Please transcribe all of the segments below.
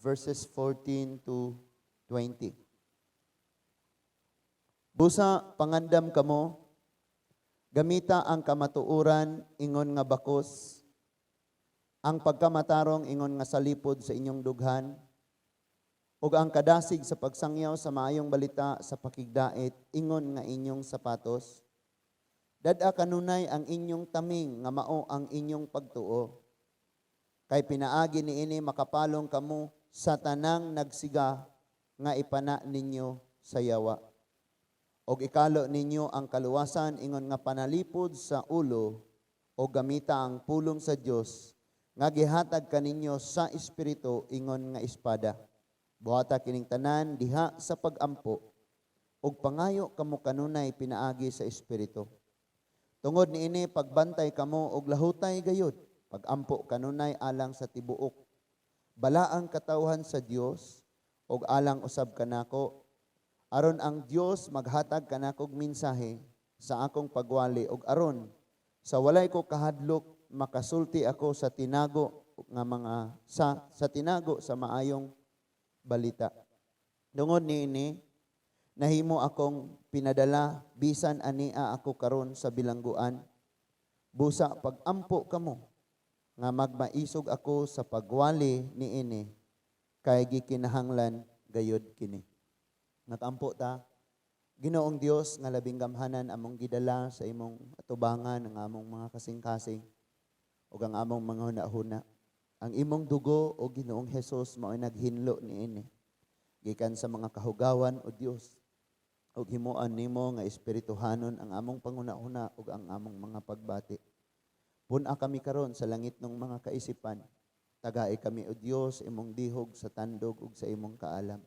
verses 14 to 20. Busa, pangandam kamo, gamita ang kamatuuran, ingon nga bakos, ang pagkamatarong, ingon nga salipod sa inyong dughan, ug ang kadasig sa pagsangyaw sa maayong balita sa pakigdait, ingon nga inyong sapatos, dad-a kanunay ang inyong taming nga mao ang inyong pagtuo. Kay pinaagi niini makapalong kamo sa tanang nagsiga nga ipana ninyo sa yawa. Og ikalo ninyo ang kaluwasan ingon nga panalipod sa ulo o gamita ang pulong sa Dios nga gihatag kaninyo sa espiritu ingon nga espada. Buhata kining tanan diha sa pagampo og pangayo kamo kanunay pinaagi sa espiritu. Tungod niini pagbantay kamo og lahutay gayud. Pag-ampo kanunay alang sa tibuok. Balaang katawhan sa Dios og alang usab kanako aron ang Dios maghatag kanakog mensahe sa akong pagwali og aron sa walay ko kahadlok makasulti ako sa tinago nga mga sa tinago sa maayong balita. Tungod niini nahimo akong pinadala bisan ania ako karon sa bilangguan. Busa pag-ampo kamo nga magmaisog ako sa pagwali niini kay gikinahanglan gayud kini. Nakampo ta, Ginoong Dios nga labing gamhanan among gidala sa imong atubangan ang among mga kasing-kasing ug ang among mga hunahuna. Ang imong dugo o Ginoong Hesus mao naghinlo niini gikan sa mga kahugawan o Dios ug himuan nimo nga espirituhanon ang among panghunahuna ug ang among mga pagbati. Puna kami karon sa langit ng mga kaisipan. Tagai kami o Dios imong dihog sa tandog ug sa imong kaalam.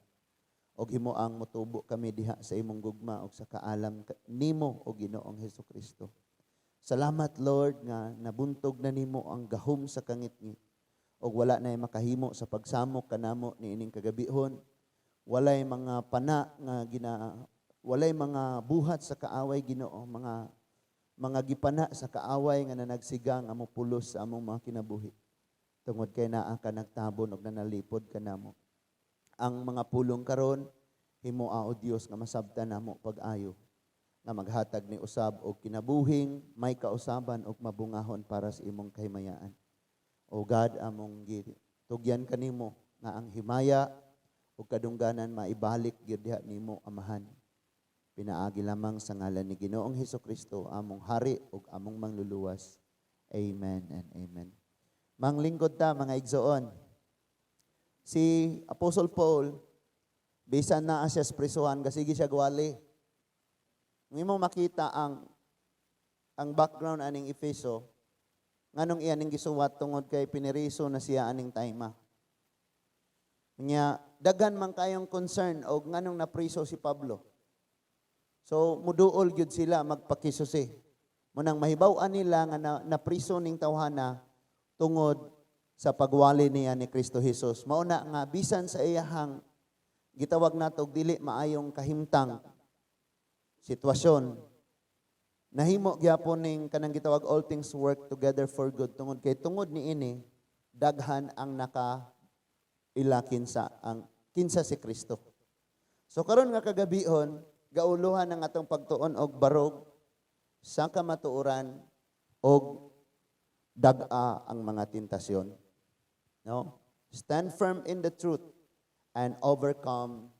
Og himuang motubo kami diha sa imong gugma ug sa kaalam nimo o Ginoong Hesukristo. Salamat Lord nga nabuntog na nimo ang gahom sa kangitngit og wala nay makahimo sa pagsamok kanamo niining kagabihon. Walay mga pana nga walay mga buhat sa kaaway Ginoo, mga gipana sa kaaway nga nanagsigang amo pulos sa among mga kinabuhi. Tungod kay naa ka nagtabon og nanalipod kanamo. Ang mga pulong karon himua o Dios nga masabtan namo pag-ayo nga maghatag ni usab og kinabuhing may kausaban og mabungahon para sa imong kahimayaan. O God, among tugyan kanimo nga ang himaya ug kadungganan maibalik gyud diha nimo Amahan. Pinaagi lamang sa ngalan ni Ginoong Hesukristo, among hari ug among mangluluwas. Amen and amen. Manglingkod ta mga igsoon. Si Apostle Paul, bisan na siya sa prisuhan, kasigi siya gwali. Ngimo makita ang background aning Efeso, nganong iyaning gisuwat tungod kay piniriso na siya aning time. Nya daghan man kayong concern og nganong napriso si Pablo. So, muduol gyud sila magpakisusi. Munang mahibaw-an nila nga napriso ning tawhana tungod sa pagwali niya ni Kristo Jesus. Mauna nga bisan sa iyahang gitawag nato og dili maayong kahimtang sitwasyon, nahimo gyapon ning kanang gitawag all things work together for good tungod niini daghan ang kinsa si Kristo. So karon nga kagabihon gauluhan ang atong pagtuon og barog sa kamatuoran og dag-a ang mga tentasyon. No? Stand firm in the truth and overcome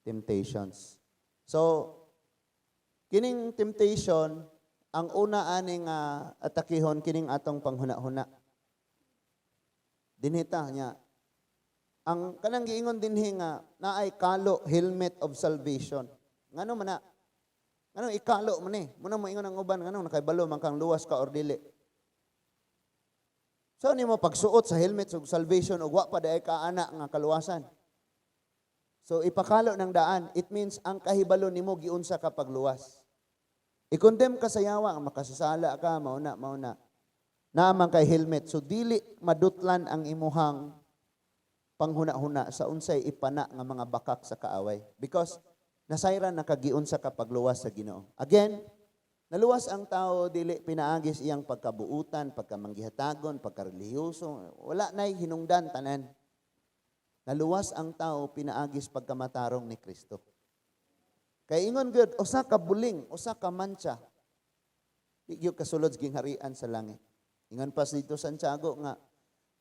temptations. So, kining temptation, ang una aning atakihon kining atong panghuna-huna. Dinhita niya. Ang kanang giingon dinhi nga naay kalo helmet of salvation. Ngano man na? Ngano ikalo man ni? Muna mo ingon ang uban ngano nakaibalo man kang luwas ka or dili. So nimo pagsuot sa helmet ug salvation ug wa pa daay ka ana nga kaluwasan. So ipakalo ng daan, it means ang kahibalo nimo giunsa ka pagluwas. I-condemn ka sa yawa, makasasala ka, mauna. Naamang kay helmet. So dili madutlan ang imuhang panghuna-huna sa unsay ipana nga mga bakak sa kaaway. Because nasayran nakagiunsa ka pagluwas sa Ginoo. Again, naluwas ang tao, dili pinaagis iyang pagkabuutan, pagkamanggihatagon, pagkarelihiyoso. Wala na'y hinungdan tanan. Naluwas ang tao pinaagis pagkamatarong ni Kristo. Kay ingon gud usa ka buling, usa ka mancha. Di gyud kasulod sa gingharian sa langit. Ingon pa dito Santiago nga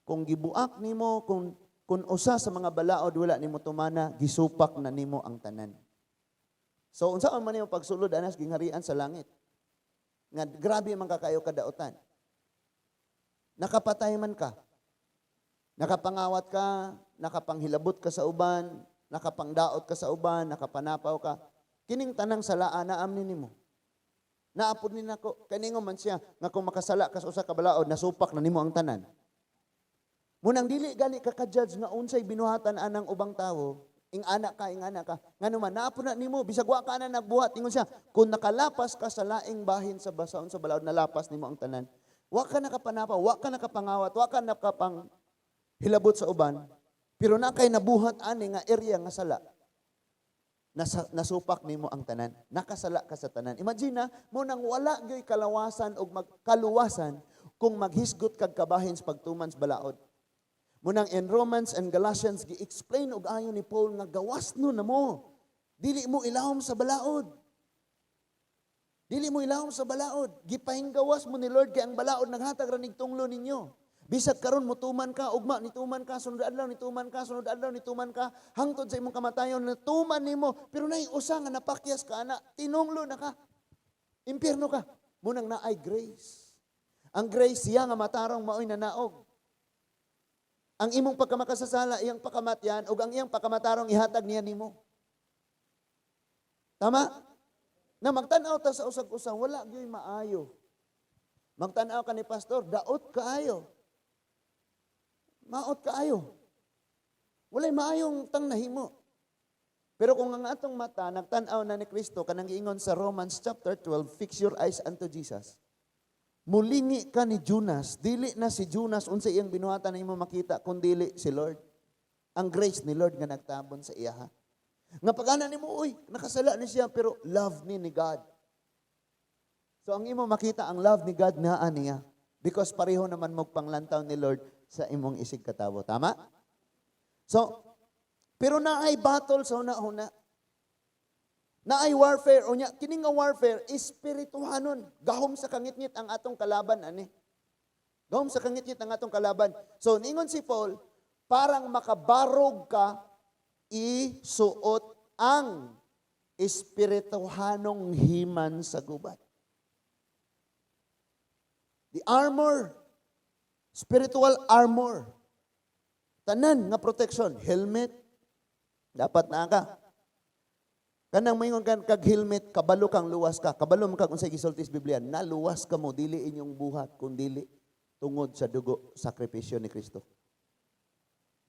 kung gibuak nimo kung usa sa mga balaod wala nimo tumana, gisupak na nimo ang tanan. So unsaon man nimo pagsulod anas gingharian sa langit? Nga grabe man kakayo kadaotan. Nakapatay man ka. Nakapangawat ka, nakapanghilabot ka sa uban, nakapangdaot ka sa uban, nakapanapaw ka. Kining tanang salaa naam nimo. Naapod ni nako kaningo man siya nga kung makasala ka sa usa ka balaod nasupak na nimo ang tanan. Munang dili gani ka ka-judge nga unsay binuhatan anang ubang tawo, ing anak ka. Ngano man naapod na nimo bisag wa ka na nagbuhat ingon siya, kung nakalapas ka sa laing bahin sa basaon sa balaod nalapas nimo ang tanan. Wa ka nakapanapaw, wa ka nakapangawat, wa ka nakapang hilabot sa uban, pero na kay nabuhat ani nga area nga sala. Nasupak nimo ang tanan. Nakasala ka sa tanan. Imagine na, mo nang wala gyoy kalawasan o magkaluwasan kung maghisgot kag kabahin sa pagtuman sa balaod. Munang in Romans and Galatians gi-explain og ayon ni Paul nga gawas no na mo. Dili mo ilawom sa balaod. Dili mo ilawom sa balaod. Gipahinggawas mo ni Lord kay ang balaod naghatag ra nig tunglo ninyo. Bisag karon mutuman ka, ugma nituman ka, sunod adlaw nituman ka, sunod adlaw nituman ka, hangtod sa imong kamatayon natuman nimo, pero nay usa nga napakyas ka ana, tinunglo na ka. Impierno ka. Munang naay grace. Ang grace siya nga matarong maoy nanaog. Ang imong pagkamakasasala, iyang pakamatyan, ug ang iyang pakamatarong ihatag niya nimo. Tama? Na magtan-aw ta sa usag-usang, wala gyoy maayo. Magtan-aw ka ni pastor, daot kaayo. Maot kaayo. Walay maayong tang nahimo. Pero kung ang atong mata nagtan-aw na ni Kristo kanang giingon sa Romans chapter 12, fix your eyes unto Jesus. Mulingi ka ni Jonas, dili na si Jonas unsay iyang binuhatan nimo makita kun dili si Lord. Ang grace ni Lord nga nagtabon sa iya ha. Nga pagana nimo uy, nakasala ni siya pero love ni God. So ang imo makita ang love ni God naa niya because pareho naman mo panglantaw ni Lord sa imong isig katawo. Tama? So, pero naay battle sa una-una. Naay warfare. O nya, kining nga warfare, espirituhanon. Gahom sa kangit-ngit ang atong kalaban, ani. Gahom sa kangit-ngit ang atong kalaban. So, ningon si Paul, parang makabarog ka, isuot ang espirituhanong himan sa gubat. The armor, spiritual armor. Tanan nga protection, helmet, dapat na ka. Kanang maingon kan kag helmet, kabalo kang luwas ka. Kabalo man kag unsay gisulti sa Biblia, naluwas ka mo dili inyong buhat kun dili tungod sa dugo sakripisyo ni Kristo.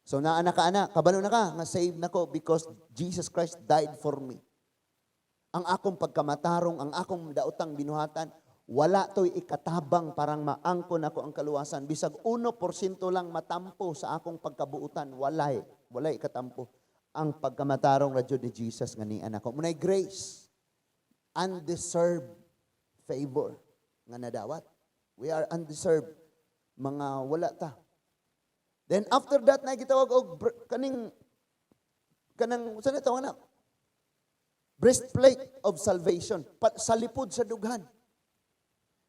So naa na ka ana, kabalo na ka nga saved nako because Jesus Christ died for me. Ang akong pagkamatarong, ang akong daotang binuhatan, wala to'y ikatabang parang maangkon ako ang kaluwasan. Bisag 1% lang matampo sa akong pagkabuutan. Walay ikatampo. Ang pagkamatarong radyo ni Jesus nga nian ako. Munay grace. Undeserved favor nga nadawat. We are undeserved. Mga wala ta. Then after that, na gitawag og kanang saan na tawag na? Breastplate of salvation. Sa lipod sa dughan.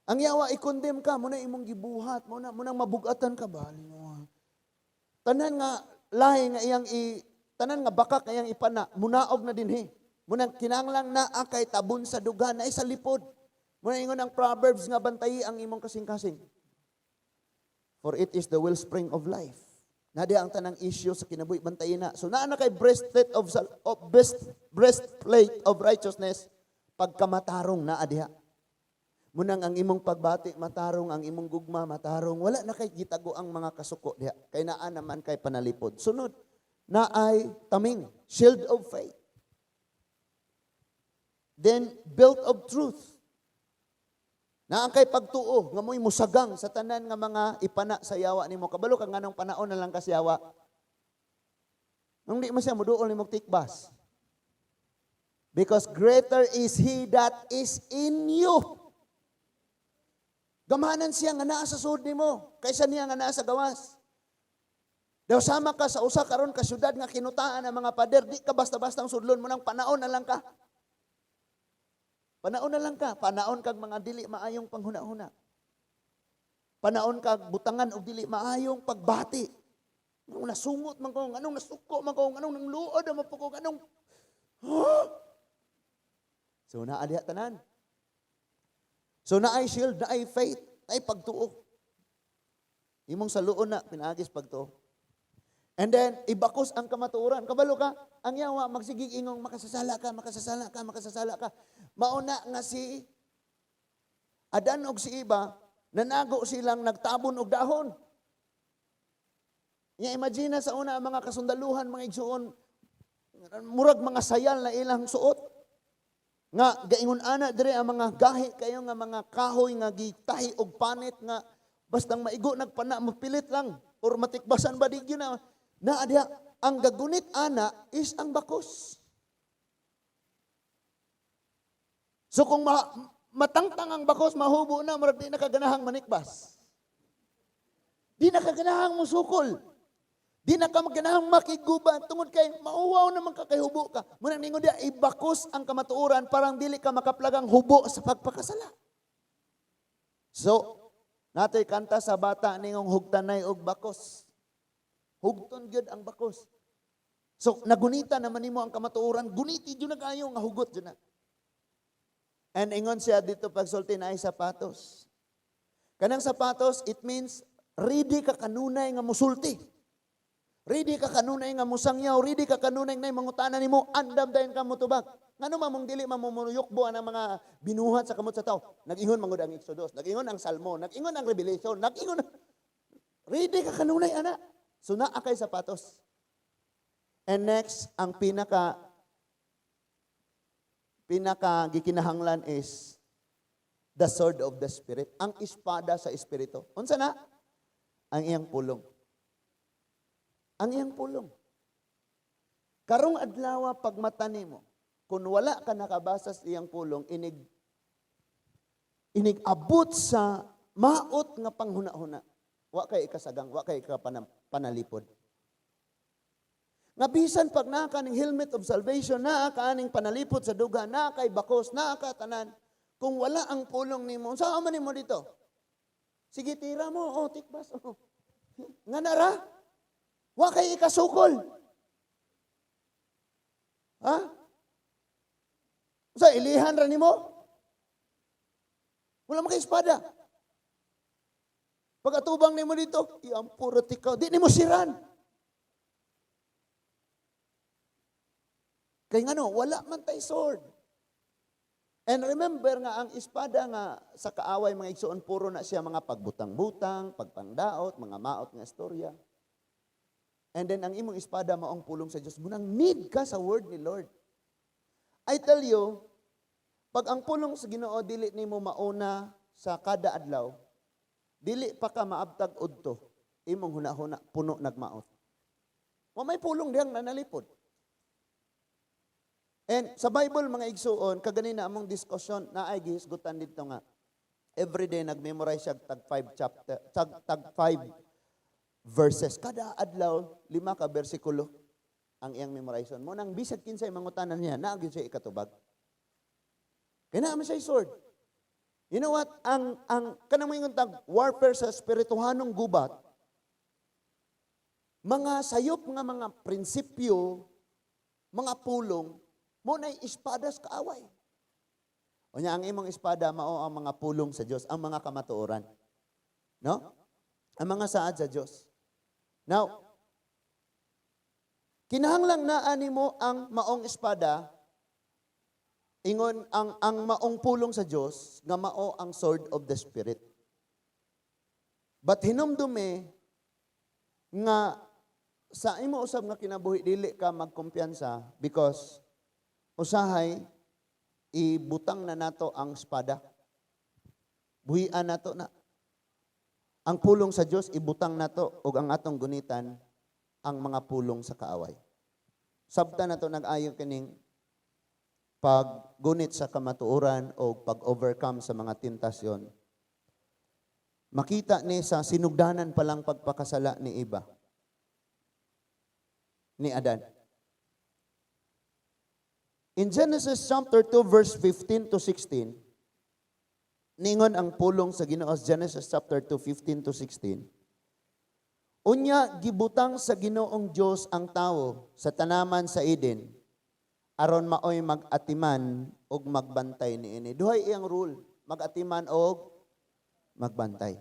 Ang yawa, i-condemn ka, muna imong gibuhat, muna mabugatan ka, bali mo. Tanan nga, lahi nga iyang tanan nga bakak nga iyang ipana, munaog na dinhi. Muna kinanglang na kay tabon sa dugan, na isa lipod. Muna ingon ang Proverbs nga bantayi ang imong kasing-kasing. For it is the wellspring of life. Nadiya ang tanang issue sa kinabuhi, bantayi na. So naa na kay breastplate of righteousness, pagkamatarong na adiha. Munang ang imong pagbati matarong, ang imong gugma matarong, wala na kay gitago ang mga kasuko diha. Kay naa naman kay panalipod. Sunod, naay taming, shield of faith. Then, belt of truth. Naa kay pagtuo, nga mo'y musagang sa tanan nga mga ipana sa yawa nimo. Kabalo kang nganong panaon na lang kasi yawa. Nung di mo siya, muduol ni mong tikbas. Because greater is He that is in you. Gamanan siya nga naa sa sud nimo kaysa niya nga naa sa gawas. Daw sama ka sa usa karon ka syudad nga kinutaan ang mga pader, di ka basta-basta sudlon mo ng panaon na lang ka. Panaon na lang ka, panaon kag mga dili maayong panghuna-huna. Panaon kag butangan og dili maayong pagbati. Anong nasungot man ko, anong nasuko man ko, anong nangluod man ko, anong So naa diha tanan. So naay shield, naay faith, naay pagtuo. Imong saluon na pinaagis pagtuo. And then ibakos ang kamatuoran. Kabalo ka, ang yawa magsigig ingong makasasala ka, makasasala ka, makasasala ka. Mauna nga si Adan og si Iba, nanago silang nagtabon og dahon. Ya imagine sa una ang mga kasundaluhan, mga igsuon, murag mga sayal na ilang suot. Nga gaingon ana dire ang mga gahi kayo nga mga kahoy nga gitahi og panit nga bastang maigo nagpana mapilit lang or matikbasan ba digyo na diha ang gagunit ana is ang bakos. So kung matangtang ang bakos, mahubo na, marag di nakaganahang manikbas. Di nakaganahang musukol. Di nakaganahang makiguba. Tungod kay, mauwaw naman ka kay hubo ka. Muna ningon dia, ibakos ang kamatuoran, parang dili ka makaplagang hubo sa pagpakasala. So, natoy kanta sa bata ningong hugtanay og bakos. Hugton gyud ang bakos. So, nagunita naman nimo ang kamatuoran, guniti dyan na kayo nga hugot dyan na. And ingon siya dito pagsulti na ay sapatos. Kanang sapatos, it means ready ka kanunay nga musulti. Ready ka kanunay nga musangyaw, ready ka kanunay nga mangutanan nimo, andam dayon ka motubag. Ngano mamong dili mamumuyokbo ang mga binuhat sa kamot sa tao. Nag-ingon mangud ang Exodus, nag-ingon ang Salmo, nag-ingon ang Revelation, nag-ingon. Ready ka kanunay ana. So naa kay sapatos. And next, ang pinaka gikinahanglan is the sword of the Spirit. Ang espada sa Espiritu. Unsa na? Ang iyang pulong. Ang iyang pulong. Karong adlaw pagmata nimo, kung wala ka nakabasa sa iyang pulong, inigabot sa maot nga panghuna-huna. Wa kay ikasagang, wa kay panalipod. Nga bisan pag naa ka ning helmet of salvation, naa ka ning panalipod sa duga, naa kay bakos, naa ka tanan, kung wala ang pulong nimo, saan man nimo dito? Sige, tira mo, tikbas. Nga nara, wa kay ikasukol. Ha? Sa ilihan ra nimo? Wala man kay espada. Pag atubang nimo dito, iampuro tikaw, di nimo siran. Kaya nga wala man tay sword. And remember nga, ang espada nga sa kaaway mga igsuon, puro na siya mga pagbutang-butang, pagpangdaot, mga maot nga istorya. And then ang imong espada maong pulong sa Diyos. Munang need ka sa word ni Lord. I tell you, pag ang pulong sa Ginoo dili nimo mauna sa kada adlaw, dili pa ka maabtag udto, imong hunahuna puno nagmaot. Wa may pulong diyang nanalipod. And sa Bible, mga igsuon, kaganina among diskusyon na ay gihisgutan dito nga. Every day nag-memorize siya tag 5 verses. Kada adlaw, 5 ka bersikulo ang iyang memorization. Mo nang bisag kinsay mangutanan niya, naagin siya ikatubag. Kaya naman siya sword. You know what? Ang kanang mga tag warfare sa spirituhanong gubat, mga sayop nga mga prinsipyo, mga pulong, mo na'y espadas kaaway. O niya, ang imong espada, mao ang mga pulong sa Diyos, ang mga kamatuoran. No? Ang mga saad sa Diyos. Now, kinahanglang naan mo ang maong espada, ingon ang maong pulong sa Diyos, nga mao ang sword of the Spirit. But hinumdume, nga sa imo usab nga kinabuhi, dili ka magkumpiyansa because usahay, ibutang na nato ang espada. Buhian nato na. Ang pulong sa Diyos, ibutang nato, o ang atong gunitan, ang mga pulong sa kaaway. Sabta nato nag-ayo kining paggunit sa kamatuoran o pag-overcome sa mga tentasyon. Makita ni sa sinugdanan palang pagpakasala ni iba. ni Adan. In Genesis chapter 2 verse 15 to 16, ningon ang pulong sa Ginoo, Genesis chapter 2, 15 to 16. Unya, gibutang sa Ginoong Diyos ang tao sa tanaman sa Eden, aron maoy mag-atiman og magbantay niini. Duhay iyang rule, mag-atiman og magbantay.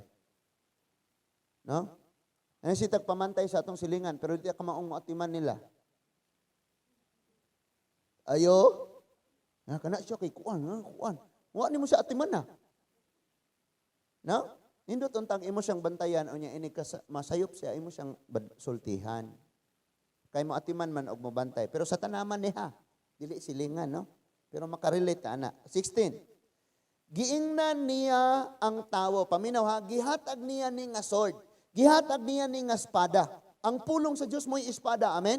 No? Ano si tagpamantay sa atong silingan, pero di ka maong atiman nila. Ayo, kana siya kay kuan. Wa ni mo sa atiman na. No? Nindot untang imo siyang bantayan o niya ini masayop siya, imo siyang sultihan. Kay mo atiman man og mobantay. Pero sa tanaman niya, dili silingan, no? Pero makarelate ta ana. 16. Giingnan niya ang tawo, paminaw ha, gihatag niya ni nga sword. Gihatag niya ni nga espada. Ang pulong sa Dios mo'y espada, amen?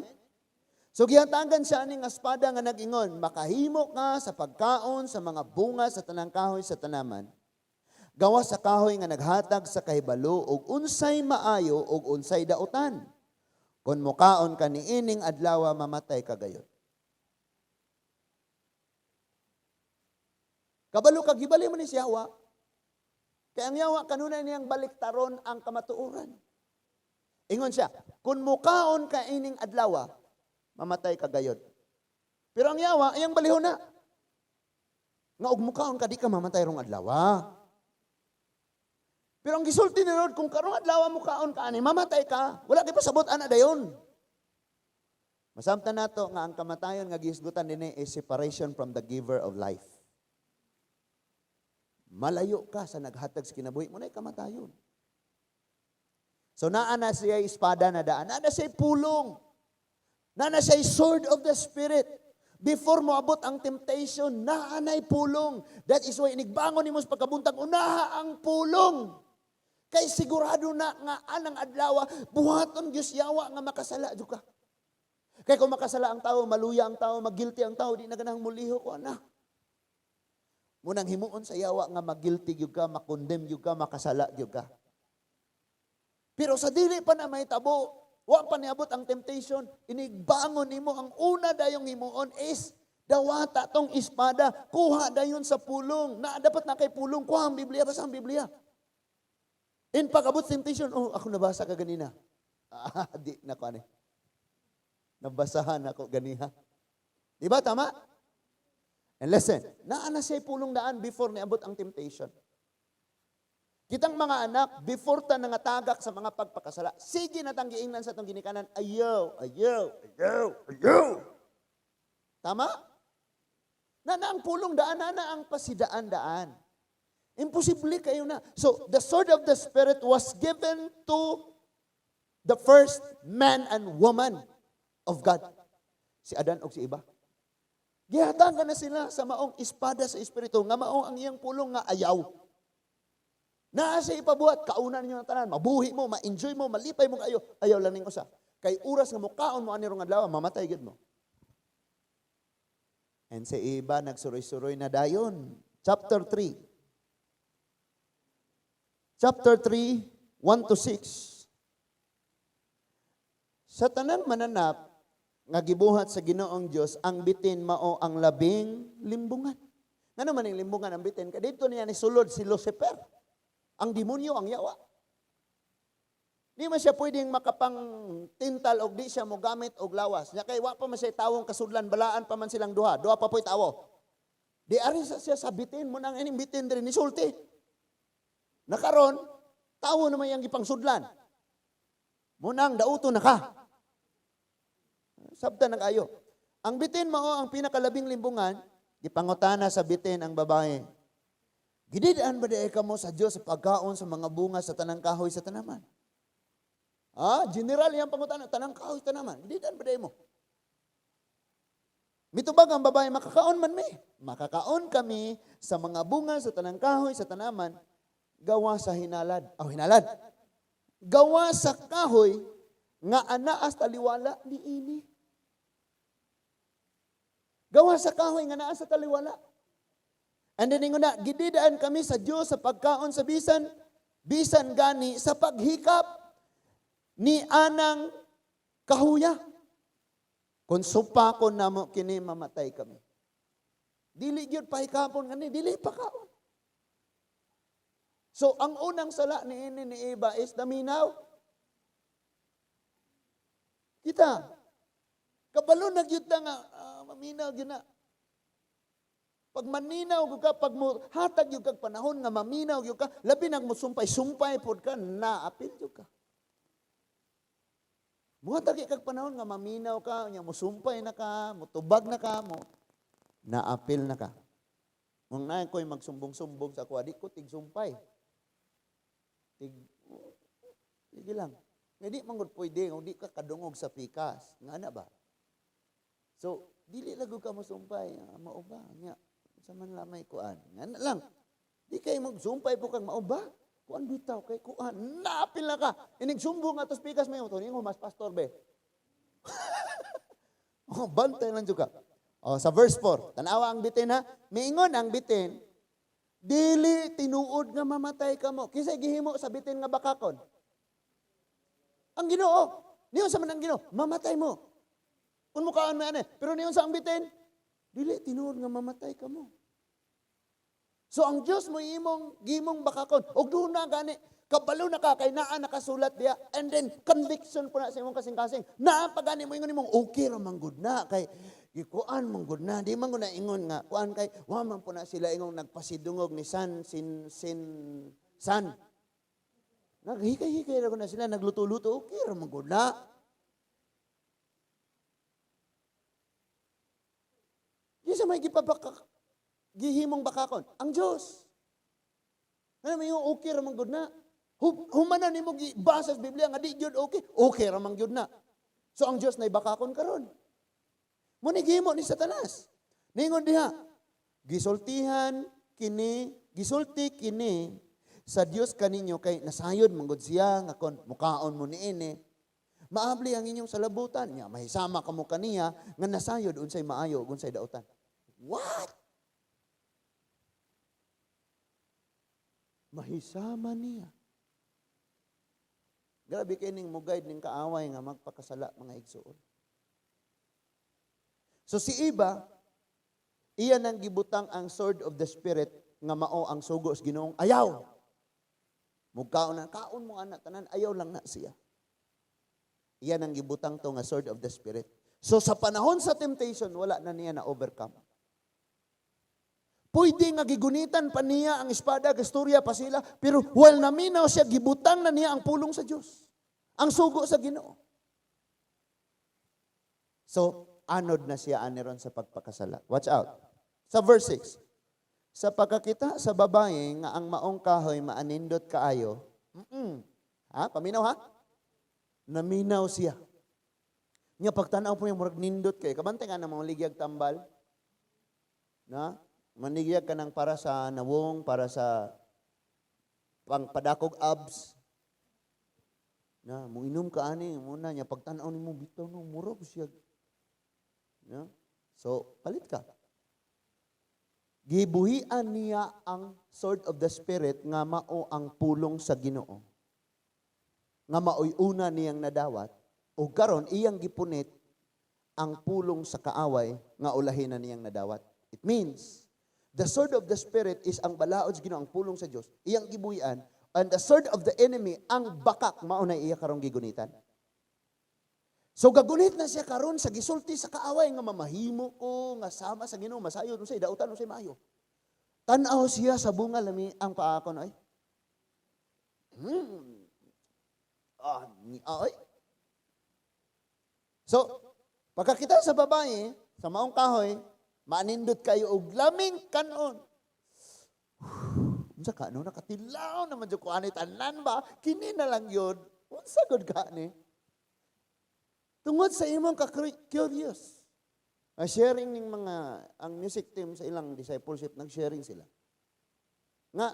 So gihatagan siya ni nga espada nga nag-ingon, makahimo ka sa pagkaon sa mga bunga sa tanang kahoy sa tanaman. Gawa sa kahoy nga naghatag sa kahibalo og unsay maayo og unsay dautan. Kun mukaon ka niining adlaw mamatay ka gayod. Kabalo ka gibali mo ni si Yawa. Kaya ang Yawa kanunay niyang baliktaron ang kamatuoran. Ingon siya, kun mukaon ka ining adlaw mamatay ka gayod. Pero ang Yawa ayang balihon na. Nga og mukaon ka di ka mamatay rong adlaw. Pero ang gisulti ni Lord, kung karong adlaw mo kaon ka ani, mamatay ka. Wala kay pasabot ana dayon. Masamtan nato nga ang kamatayon nga gihisgutan dinhi is separation from the giver of life. Malayo ka sa naghatag sa kinabuhi mo nay kamatayon. So naa na siya espada na daan, naa na siya pulong. Naa na siya sword of the spirit. Before mo abot ang temptation, naa na'y pulong. That is why inigbangon nimo sa pagkabuntag, unaha ang pulong. Kay sigurado na nga anang adlaw buhaton Dios Yawa nga makasala jud ka. Kay kung makasala ang tao, maluya ang tao, magguilty ang tao, di na ganang muliho ko ana. Munang himuon sa Yawa nga magguilty gyud ka, makondemn gyud ka, makasala gyud ka. Pero sa dili pa na may tabo, wa pa niabot ang temptation, inigbangon nimo ang una dayong himuon is dawata tong espada, kuha dayon sa pulong. Na dapat na kay pulong, kuha ang Biblia, basa ang Biblia. In pag-abot temptation, ako nabasa ka ganina. Di na ko ani. Nabasahan ako ganiha. Di ba tama? And listen, naa na siya pulong daan before niabot ang temptation. Kitang mga anak, before ta nangatagak sa mga pagpakasala, sige na tang giingnan sa tong ginikanan, ayaw. Tama? Na ang pulong daan, na ang pasidaan-daan. Imposible kayo na. So, the sword of the Spirit was given to the first man and woman of God. Si Adan o si Eva. Gihatagan na sila sa maong espada sa Espiritu, nga maong ang iyang pulong nga ayaw. Naa siya ipabuhat, kaunan ninyo ng tanan, mabuhi mo, ma-enjoy mo, malipay mo kayo, ayaw lang ning usa. Kay oras nga mukaon mo anirong adlaw, mamatay gid mo. And sa iba, nagsuroy-suroy na dayon. Chapter 3. Chapter 3, 1 to 6. Sa tanang mananap, nga gibuhat sa Ginoong Dios, ang bitin mao ang labing limbungan. Ngano man ang limbungan ang bitin? Kadito niya ni sulod si Lucifer. Ang demonyo, ang Yawa. Di man siya pwedeng makapang tintal o di siya mo gamit og lawas. Nya kay wa pa man siya tawong kasudlan, balaan pa man silang duha. Duha pa po'y tawo. Di ari siya sa bitin mo nang ining bitin diri ni sulti. Nakaron, tawo naman yung ipangsudlan. Munang dauto na ka. Sabta na kayo. Ang bitin mao ang pinakalabing limbungan, ipangutana sa bitin ang babae. Gididaan ba di kamo sa Dios sa pagkaon sa mga bunga sa tanang kahoy sa tanaman? General yang pangutana, tanang kahoy tanaman. Gididaan ba di mo? Mitubag ang babae, makakaon man mi. Makakaon kami sa mga bunga sa tanang kahoy sa tanaman, gawa sa hinalad. Hinalad. Gawa sa kahoy, nga anaas taliwala ni ini. Gawa sa kahoy, nga anaas sa taliwala. And then na, gididaan kami sa Diyos sa pagkaon sa bisan gani sa paghikap ni anang kahuya. Kung supakon na mo kini mamatay kami. Dili gyud pahikapon ngani, dili pa kaon. So ang unang sala ni Eva is naminaw. Kita. Kabalo na gyud nga maminaw gyud na. Pag maninaw gyud ka, pag mo hatag gyud kag panahon nga maminaw gyud ka, labi nang mosumpay-sumpay pod ka, naapil gyud ka. Muhatag kag panahon nga maminaw ka, nya mosumpay na ka, motubag na ka mo, naapil na ka. Kung na ko'y magsumbong-sumbong sa kuwa, di ko tigsumpay. Sige lang. Hindi man gud pwede, kung di ka kadungog sa pikas. Nga na ba? So, dili lago ka mosumpay. Mauba. Nya, sa man lamay kuan. Nga na lang. Di kayo magsumpay po kang mauba. Kuan bitaw kay kuan. Naapil na ka. Inig sumbong atos pikas may ito. Ningo mas pastor be. Bantay lang ka. Sa verse 4. Tanawa ang bitin ha. Miingon ang bitin. Dili tinuod nga mamatay ka mo. Kisay gihimo sa bitin nga bakakon. Ang Ginoo. Niyon sa man ang Ginoo. Mamatay mo. Kung mukhaan mo yan pero niyon sa ang bitin. Dili tinuod nga mamatay ka mo. So ang Dios mo gimong bakakon. Og doon na gani. Kabalo na ka kay naa nakasulat diya. And then conviction po na sa imong kasing-kasing. Naa pa gani mo ingon imong okay ra man gud na kay gikuan man gud na. Di man gud na ingon nga kuan kay wa man po na sila ingon nagpasidungog ni San. Naghikay-hikay ra gud na sila nagluto-luto okay ra man gud na. Di sa may gihimong bakakon. Ang Diyos. Ano may yung okay ramang good na. Humanan ni mo basa sa Biblia nga di gyud okay. Okay ramang gyud na. So ang Diyos na ibakakon karon. Muni gihimo ni Satanas. Ningon diha. Gisulti kini sa Dios kaninyo kay nasayod manggod siya nga kon mukaon mo niini. Maabli ang inyong salabutan niya. Mahisama kamo kaniya nga nasayod unsay maayo unsay dautan. What? Mahisama niya. Grabe kining mo guide ning kaaway nga magpakasala mga igsuon. So si Eva, iya nang gibutang ang sword of the spirit nga mao ang sugo sa Ginoong ayaw. Mugkaon na kaon mo anak tanan ayaw lang na siya. Iya nang gibutang to nga sword of the spirit. So sa panahon sa temptation wala na niya na overcome. Pwede nga gigunitan pa niya ang espada, gasturya pa sila, pero while naminaw siya, gibutang na niya ang pulong sa Diyos. Ang sugo sa Ginoo. So, anod na siya aniron sa pagpakasala. Watch out. Sa verse 6. Sa pagkakita sa babae nga ang maong kahoy maanindot kaayo. Paminaw ha? Naminaw siya. Nga pagtanaw po yung murag nindot kay. Kabantay nga ng mga ligyag tambal. Na? Manigyan ka ng para sa nawong, para sa pangpadakog abs. Na, mo inom ka ani, muna niya, pagtanaw ni mo, bitaw no, murag siya. Na? So, palit ka. Gibuhian niya ang sword of the Spirit nga mao ang pulong sa Ginoo. Nga maoy una niyang nadawat, o karon iyang gipunit ang pulong sa kaaway nga ulahin na niyang nadawat. It means, the sword of the Spirit is ang balaod sa Ginoo, ang pulong sa Dios. Iyang gibuhian, and the sword of the enemy, ang bakak, mauna iya karong gigunitan. So gagunit na siya karon sa gisulti sa kaaway nga mamahimo ko nga sama sa Ginoo, masayo unsay dautan unsay maayo. Tan-aw siya sa bunga lami ang paakon ay. So pagkakita sa babae sa maong kahoy, manindot kayo og laming kanon. Unsa ka no nakatilaw naman jud ko ani tanan ba? Kini na lang yun. Unsa gud ka ni? Tungod sa imong ka-curious. Sharing ning mga ang music team sa ilang discipleship nag-sharing sila. Nga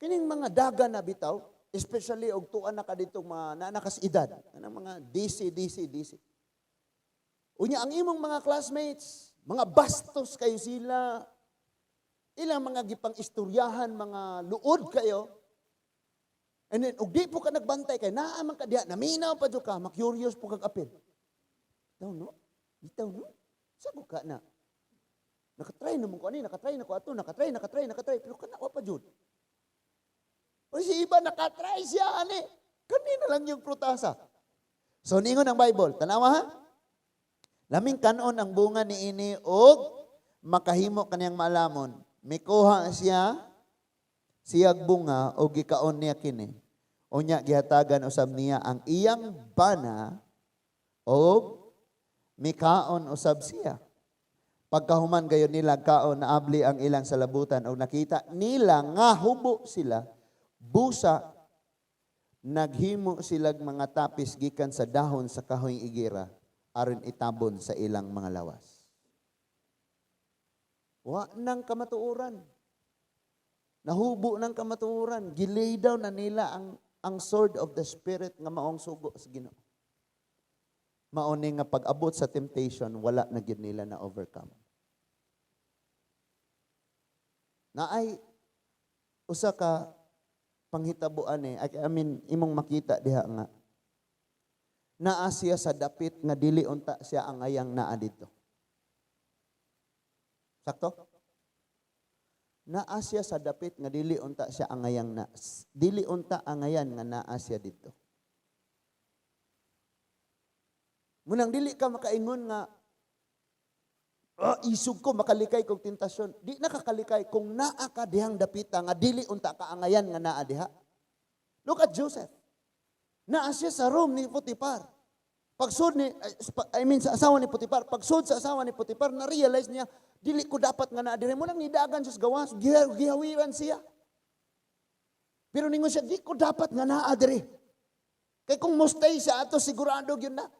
kining mga daga na bitaw, especially og tuan na kaditong mga nanakas edad, anang mga DC. Unya ang imong mga classmates, mga bastos kayo sila. Ilang mga gipang istoryahan, mga luod kayo. And then, ug di po ka nagbantay kay naaman ka diha, naminaw pa jud ka, ma-curious po kag apil. Bitaw no? Bitaw no? Sago ka na. Nakatry naman ko ani, nakatry na ko ato, nakatry, pero kana wa pa jud. O si iba nakatry siya ani. Kanina lang yung prutasa. So ningon ang Bible, tanawa ha? Laming kanon ang bunga ni ini og makahimo kaniyang maalamon. Mikuha siyag bunga o gikaon niya kini. Unya gihatagan usab niya ang iyang bana o mikaon usab siya. Pagkahuman gayon nila kaon naabli ang ilang salabutan o nakita nila nga hubo sila busa naghimo silag mga tapis gikan sa dahon sa kahoy igira aron itabon sa ilang mga lawas. Wa nang kamatuoran. Nahubo ng kamatuoran. Gilay daw na nila ang sword of the Spirit nga maong sugo sa Ginoo. Mauni nga pag-abot sa temptation, wala na gid nila na overcome. Naay usa ka panghitabuan imong makita diha nga naa siya sa dapit nga dili unta siya ang ayang naa dito. Sakto? Naa siya sa dapit nga dili unta siya ang ayang na. Dili unta ang ayan nga naa siya dito. Munang dili ka makaingon nga isug ko makalikay kog tentasyon. Di nakakalikay kung naa ka dihang dapita nga dili unta ka ang ayan nga naa diha. Look at Joseph. Naa siya sa room ni Potiphar. Pagsud sa asawa ni Potiphar, pagsud sa asawa ni Potiphar, na-realize niya, dili ko dapat nga naa dire mo nang nidagan sa gawas, gihawiran siya. Pero ningon siya, di ko dapat nga naa dire. Kay kung mustay siya ato sigurado yun na.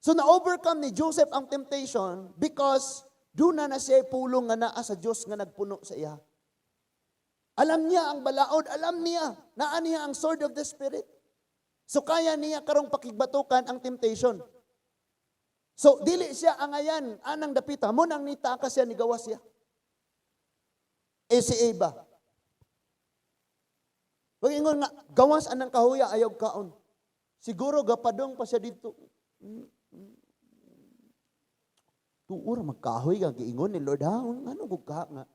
So na-overcome ni Joseph ang temptation because doon na siya pulong nga naa sa Diyos nga nagpuno sa iya. Alam niya ang balaod, alam niya, naa niya ang sword of the Spirit. So kaya niya karong pakigbatukan ang temptation. So dili siya angayan, anang dapita, mo nang nitaka siya ni gawas siya. Si Eva. Pag-ingon nga, gawas anang kahuya, ayaw kaon. Siguro gapadong pa siya dito. Tuura magkahoy kang giingon ni Lord, ano kung ka nga?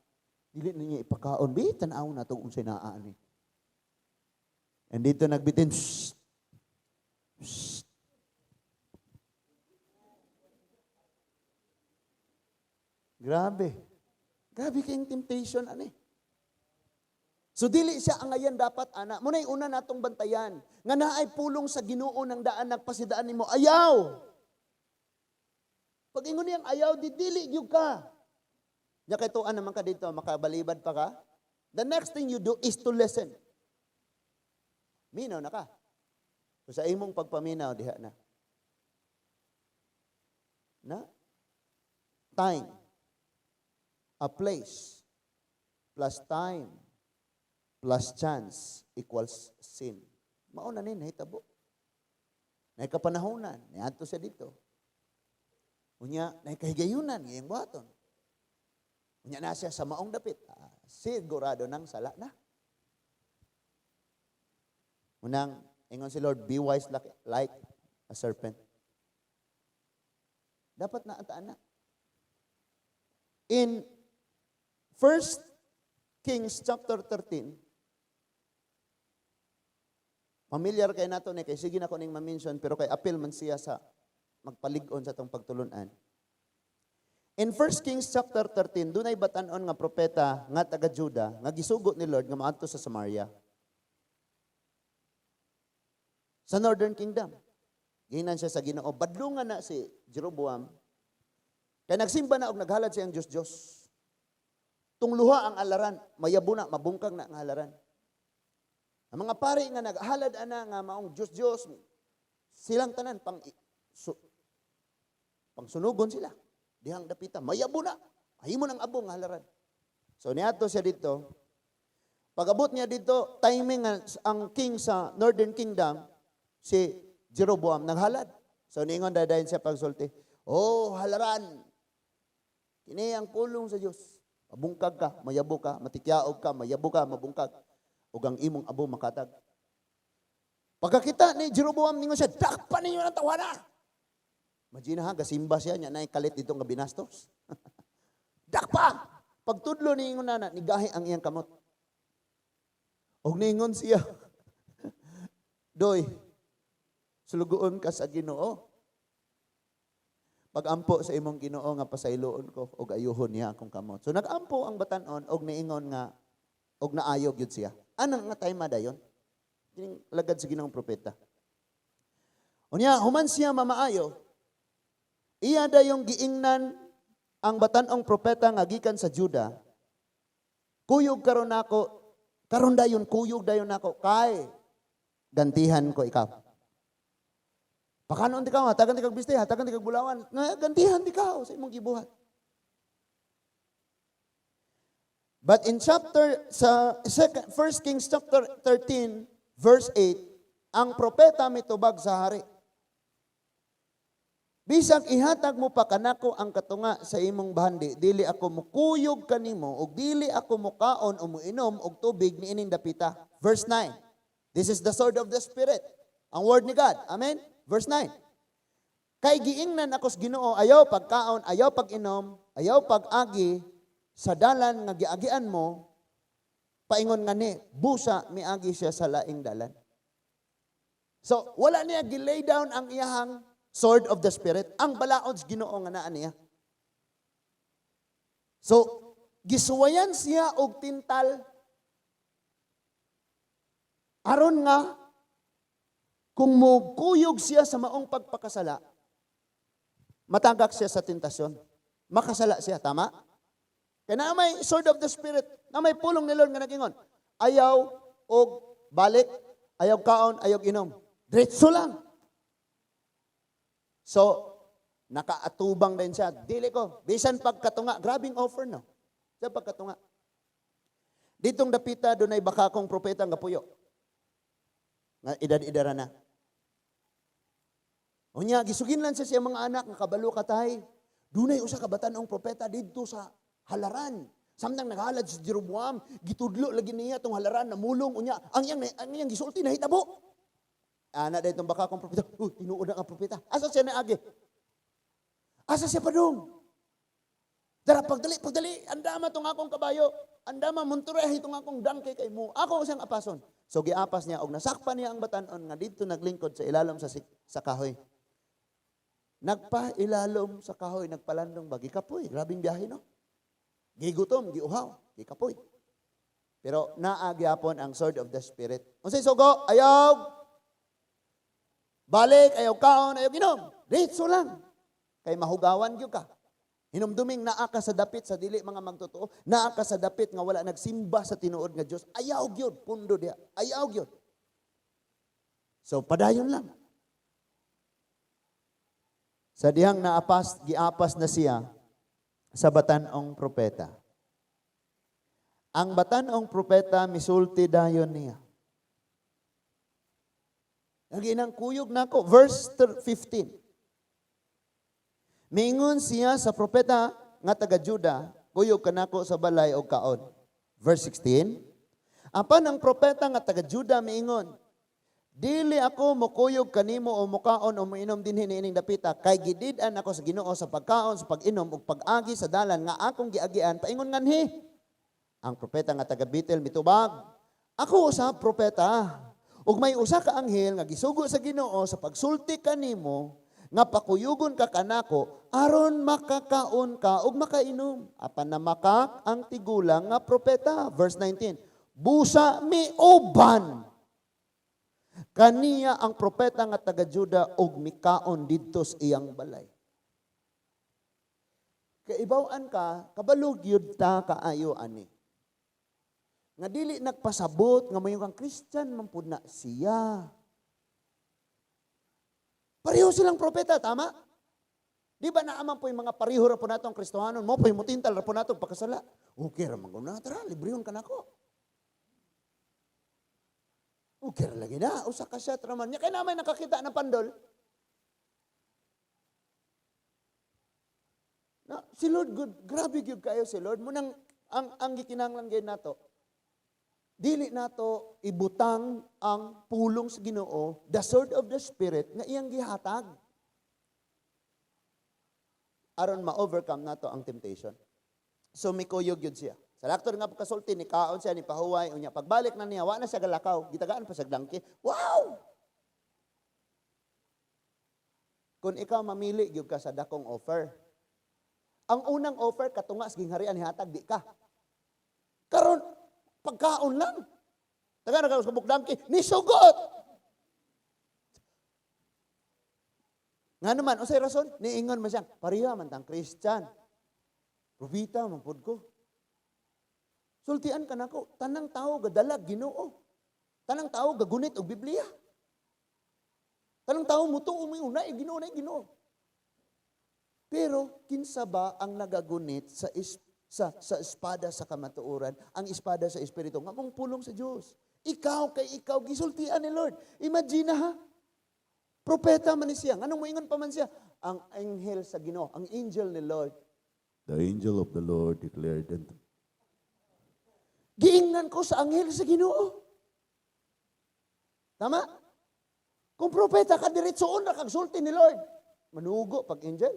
Dili na niya ipakaon. Bitan ako na ito kung sinaan eh. And dito nagbitin, shh. Grabe. Grabe kayong temptation, ani. So dili siya ang ngayon dapat, ana. Muna'y una natong bantayan. Nga naay pulong sa Ginoo ng daan, nagpasidaan nimo. Ayaw! Pag ingon niyang ayaw, dili yung ka. Nya kay tuan naman ka dito, makabalibad pa ka. The next thing you do is to listen. Minaw na ka. So sa imong pagpaminaw, diha na. Time. A place plus time plus chance equals sin. Mauna ni nahitabo. Nay kapanahonan, niadto siya dito. Unya nay kahigayunan ngayong buhaton. Unya na siya sa maong dapit. Sigurado nang sala na. Unang ingon si Lord, be wise like a serpent. Dapat na ataan na. In 1 Kings chapter 13, familiar kay nato ni kay sige na ko ning ma-mention pero kay appeal man siya sa magpalig-on sa tong pagtulunan. In 1 Kings chapter 13, dunay batan-on nga propeta nga taga Juda nga gisugot ni Lord nga maadto sa Samaria. Sa Northern Kingdom. Gihinan siya sa Ginoo. Badlungan na si Jeroboam. Kaya nagsimba na og naghalad siya ang Diyos-Diyos. Tungluha ang alaran, mayabo na, mabungkag na ang alaran. Ang mga pari nga naghalad ana nga maong Diyos-Diyos, silang tanan pangsunugon sila. Dihang dapita, mayabo na. Ahimo ng abong halaran. So niadto siya dito. Pag-abot niya dito, timing ang king sa Northern Kingdom, si Jeroboam naghalad. So niingon dadayon siya pagsulti, halaran. Kini ang pulong sa Dios. Mabungkag ka, mayabo ka, matikyaog ka, mayabo ka, mabungkag. Ug ang imong abo makatag. Pagkakita ni Jeroboam ningon siya, dakpan ninyo ng tawana. Imagine ha, gasimba siya, niya na kalit dito nga binastos. Dakpa! Pagtudlo ni ingon na, nigahi ang iyang kamot. Og ningon siya, Doy, sulugoon ka sa Ginoo. Pag-ampo sa imong Ginoo nga pasayloon ko, og ayuhon niya akong kamot. So nag-ampo ang batanon, og niingon nga, og naayog yun siya. Anong nga time dayon? Kining lagad sa Ginoong propeta. Unya, human siya mamaayo, iya dayong giingnan ang batanong propeta nga gikan sa Juda. Kuyog karon nako, karon dayon kuyog dayon nako kay gantihan ko ikaw. Pakanon di ka, hatagan di kag biste, hatagan di kag bulawan, gantihan di ka sa imong gibuhat. But in sa 1 Kings chapter 13, verse 8, ang propeta mitubag sa hari. Bisag ihatag mo pa kanako ang katunga sa imong bahandi, dili ako mukuyog kanimo, ug dili ako mukaon o muinom og tubig niining dapita. Verse 9. This is the sword of the Spirit. Ang word ni God. Amen? Verse 9. Kay giingnan ako sa Ginoo, ayaw pagkaon, ayaw pag-inom, ayaw pag-agi, sa dalan nga giagian mo, paingon nga ni, busa miagi siya sa laing dalan. So, wala niya gilay down ang iyahang sword of the Spirit. Ang balaod sa Ginoo nga naa niya. So, gisuwayan siya og tintal aron nga kung mugkuyog siya sa maong pagpakasala, matagak siya sa tentasyon. Makasala siya, tama? Kaya na may sword of the Spirit, na may pulong ni Lord nga nagingon, ayaw og balik, ayaw kaon, ayaw inom. Diretso lang. So, nakaatubang din siya. Dili ko, bisan pagkatunga, grabing offer no. Sa pagkatunga. Ditong dapita, doon ay baka kong propeta nga puyo. Nga edad-edara na. O niya, gisugin lang siya mga anak, nga kabalo katay. Doon ay usa kabatanong propeta dito sa halaran. Samtang naghalad si Jeroboam, gitudlo lagi niya itong halaran na mulong. Unya, ang iyang gisulti, nahitabo. Ana dahil itong baka kong propeta, tinuod ang propeta. Asa siya naagi? Asa siya pa doon? Dara, pagdali, andama itong akong kabayo, andama, muntureh itong akong dangke kay mo. Ako siyang apason. So, giapas niya, og nasakpan niya ang batanon, nga dito naglingkod sa ilalom sa kahoy. Nagpa-ilalom sa kahoy, nagpalandong ba? Gikapoy, grabing biyahe, no? Gigutom, giuhaw, gikapoy. Pero naagyapon ang sword of the Spirit. Unsay sugo, ayaw, balik, ayaw kaon, ayaw ginom. Diretso lang. Kay mahugawan gyud ka. Hinumduming naa ka sa dapit sa dili mga magtotoo, naa ka sa dapit nga wala nagsimba sa tinuod nga Dios. Ayaw gyud, pundo diha. Ayaw gyud. So padayon lang. Sa dihang giapas na siya sa batanong propeta. Ang batanong propeta misulti dayon niya. Naginang kuyog nako, verse 15. Mingon siya sa propeta nga taga Juda, kuyog kanako sa balay o kaon. Verse 16. Apan ang propeta nga taga Juda mingon, dili ako mukuyog kanimo o mukaon o mainom dinhi niining dapita, kay gidid-an ako sa Ginoo sa pagkaon, sa pag-inom ug pag-agi sa dalan nga akong giagian, paingon nganhi. Ang propeta nga taga Betel mitubag, ako usa propeta. Ug may usa ka anghel nga gisugo sa Ginoo sa pagsulti kanimo nga pakuyugon ka kanako aron makakaon ka ug makainom. Apan namakak ang tigulang nga propeta. Verse 19. Busa miuban kaniya ang propeta nga taga Juda ug mikaon didto sa iyang balay. Kaibaw-an ka, kabalog yun ta kaayo ani. Nga dili nagpasabot, nga mayong kang Christian, mampud na siya. Pareho silang propeta, tama? Di ba naaman po yung mga pareho ra po natong Kristohanon, mo po yung mutintal ra po natong pakasala. Okay ra maguna, tara, librehon ka na ko. Okay ra lagi na, usa ka siya, traman niya. Kaya naman nakakita ng pandol. Na, si Lord, good, grabe good kayo si Lord. Munang, ang gikinanglan gayon nato, dili nato ibutang ang pulong sa Ginoo, the sword of the Spirit, nga iyang gihatag. aron ma-overcome nato ang temptation. So mikuyog yun siya. Sa laktor nga pagkasulti, ni kaon siya, ni pahuway, unya pagbalik na niya, wa na siya galakaw, gitagaan pa sa dangki. Wow! Kung ikaw mamili, gyud ka sa dakong offer. Ang unang offer, katunga, sa gingharian, hihatag, di ka. Karon pagkaon lang. Taga na sa bukdangki, nisugot! Nga naman, unsay rason? Niingon man siya, pariha man tang Christian. Probita, mangpod ko. Sultian ka na ko, tanang tao gadalag Ginoo. Tanang tao gagunit og Biblia. Tanang tao mutuo mo una, Ginoo na Ginoo. Pero kinsa ba ang nagagunit sa espada sa kamatuoran, ang espada sa espiritu nga mong pulong sa Dios. Ikaw kay ikaw gisultian ni Lord. Imagine ha. Propeta man ni siya. Anong moingon pa man siya? Ang anghel sa Ginoo, ang angel ni Lord. The angel of the Lord declared unto. Giingnan ko sa anghel sa Ginoo. Tama? Kung propeta ka, diretsoon na kag sulti ni Lord. Manugo pag angel.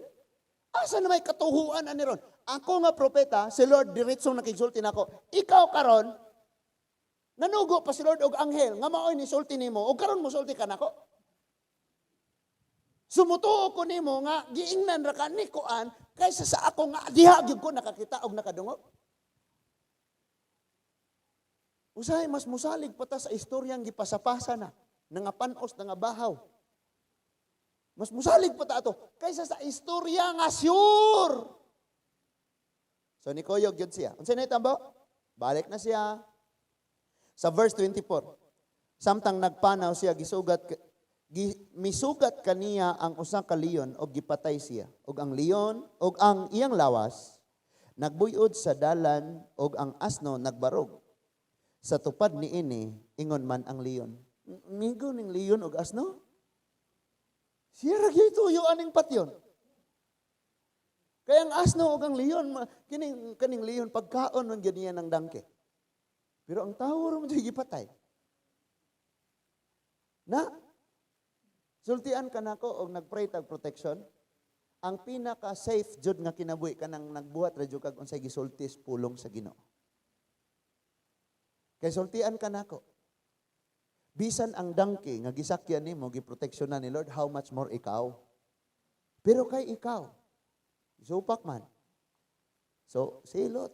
Asa na may katuhuan ani ron? Ako nga propeta, si Lord diretsong nakigsulti nako. Ikaw karon, nanugo pa si Lord og anghel, nga maoy ni sulti nimo, og karon mo sulti ka nako. Sumutuo ko nimo nga giingnan ra ka ni kuan kaysa sa ako nga diha gyud ko nakakita og nakadungog. Usahay mas musalig pa ta sa istoryang gipasapasa na, nga panos nga bahaw. Mas musalig pa ta ato kaysa sa istorya nga sure. So ni Koyog yun siya. Unsay nahitambo? Balik na siya. Sa verse 24. Samtang nagpanaw siya misugat kaniya ang usa ka leon og gipatay siya. Og ang leon og ang iyang lawas nagbuyod sa dalan og ang asno nagbarog. Sa tupad niini ingon man ang leon. Migo ning leon og asno? Siya ra gyud tuyo aning patyon. Kaya ang asno ug ang leon, kaning leon pagkaon man gyud niya ng dangke. Pero ang tao ra man gipatay. Na sultian ka nako og nagpray tag protection. Ang pinaka safe jud nga kinabuhi kanang nagbuhat ra jud kag unsay gisultis pulong sa Ginoo. Kay sultian ka nako. Bisan ang dangke nga gisakyan nimo giproteksyonan ni Lord, how much more ikaw? Pero kay ikaw, supak man. So, silot.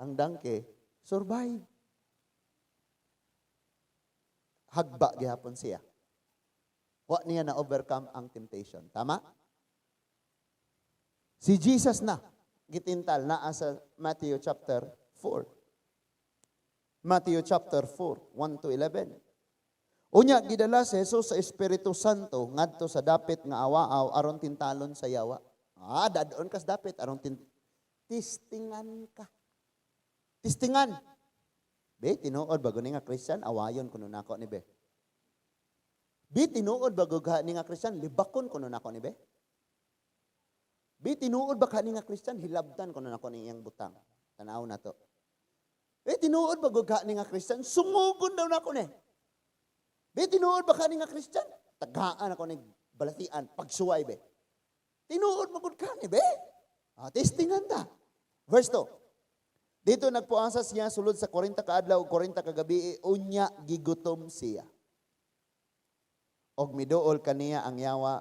Ang dangke, survive. Hagba gihapon siya. Wa niya na overcome ang temptation. Tama? Si Jesus na, gitintal na sa Matthew chapter 4. Matthew chapter 4, 1 to 11. Unya, gidala si Jesus sa Espiritu Santo ngadto sa dapit nga awaaw aron tintalon sa yawa. Dadon kas dapit aron tistingan ka. Tistingan. Be, tinuod bago ni nga Christian, awayon kuno nako ni be. Be, tinuod bago ni nga Christian, libakon kuno nako ni be. Be, tinuod ba ni nga Christian, hilabtan kuno nako ni iyang butang. Tanaw na to. Be, tinuod bago ni nga Christian, sumugon daw nako ni. Be, tinuod ba ka ni nga Christian? Tagaan ako ni balatian, pagsuway be. Tinuod magud ka ni be. Testingan ta. Verse 2. Dito nagpuasa siya sulod sa 40 ka adlaw ug 40 ka gabi, unya gigutom siya. Og miduol kaniya ang yawa.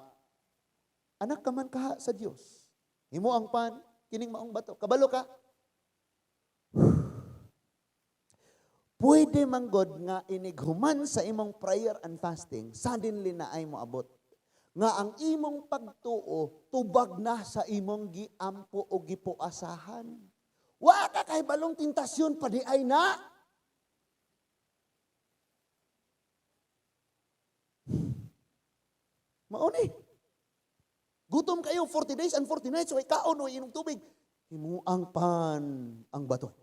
Anak ka man kaha sa Dios. Himo ang pan kining maong bato. Kabalo ka? Pwede manggod nga inighuman sa imong prayer and fasting, suddenly na ay mo abot. Nga ang imong pagtuo, tubag na sa imong giampo o gipuasahan. Wa ka kay balong tentasyon pa di ay na. Mauni. Gutom kayo 40 days and 40 nights, so ikaon o inom tubig. Himo ang pan ang bato.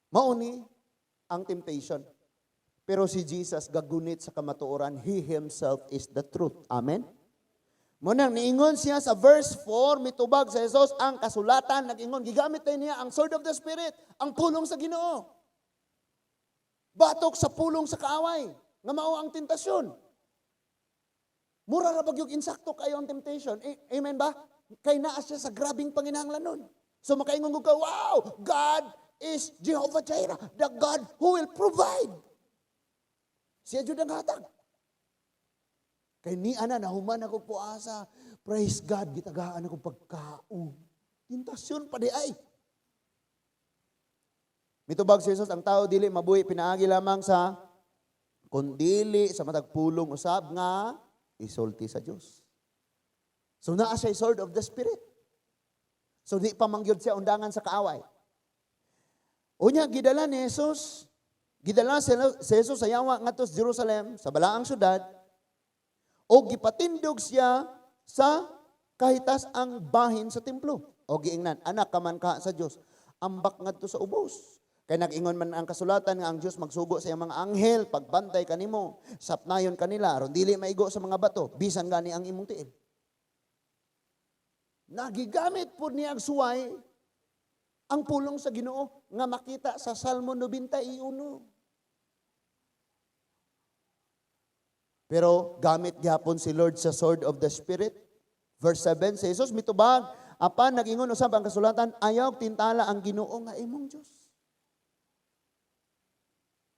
Mauni ang temptation. Pero si Jesus gagunit sa kamatuoran, He Himself is the truth. Amen? Munang niingon siya sa verse 4, mitubag sa Jesus ang kasulatan, nag-ingon, gigamit tayo niya ang sword of the Spirit, ang pulong sa Ginoo. Batok sa pulong sa kaaway, nga mao ang tentasyon. Mura ra bagyog insakto kayo ang temptation. Amen ba? Kay naa siya sa grabing panginahanglan nun. So makaingon ka, wow, God is Jehovah Jireh, the God who will provide. Siya jud ang hatag. Kay ni ana nahuman ako po asa. Praise God, gitagaan ako pagkaon. Tentasyon pa di ay. Mitubag si Jesus, ang tao dili mabuhi pinaagi lamang sa kundili sa matag pulong usab nga isulti sa Dios. So naa siya sword of the Spirit. So di pa mangyod siya undangan sa kaaway. Unya gidala ni Jesus, gidala si Jesus sa yawa ngadto sa Jerusalem, sa balaang syudad, o gipatindog siya sa kahitas ang bahin sa templo. O giingnan, anak ka man ka sa Dios, ambak ngadto sa ubos. Kay nag-ingon man ang kasulatan nga ang Dios magsugo sa iyang mga anghel pagbantay kanimo, sapnayon kanila aron dili maigo sa mga bato, bisan gani ang imong tiil. Nagigamit pud niya og suway ang pulong sa Ginoo nga makita sa Salmo 91. Pero gamit gyapon si Lord sa sword of the Spirit. Verse 7 sa Jesus mitubag apan nag-ingon usab ang kasulatan, ayaw tintala ang Ginoo nga imong Dios.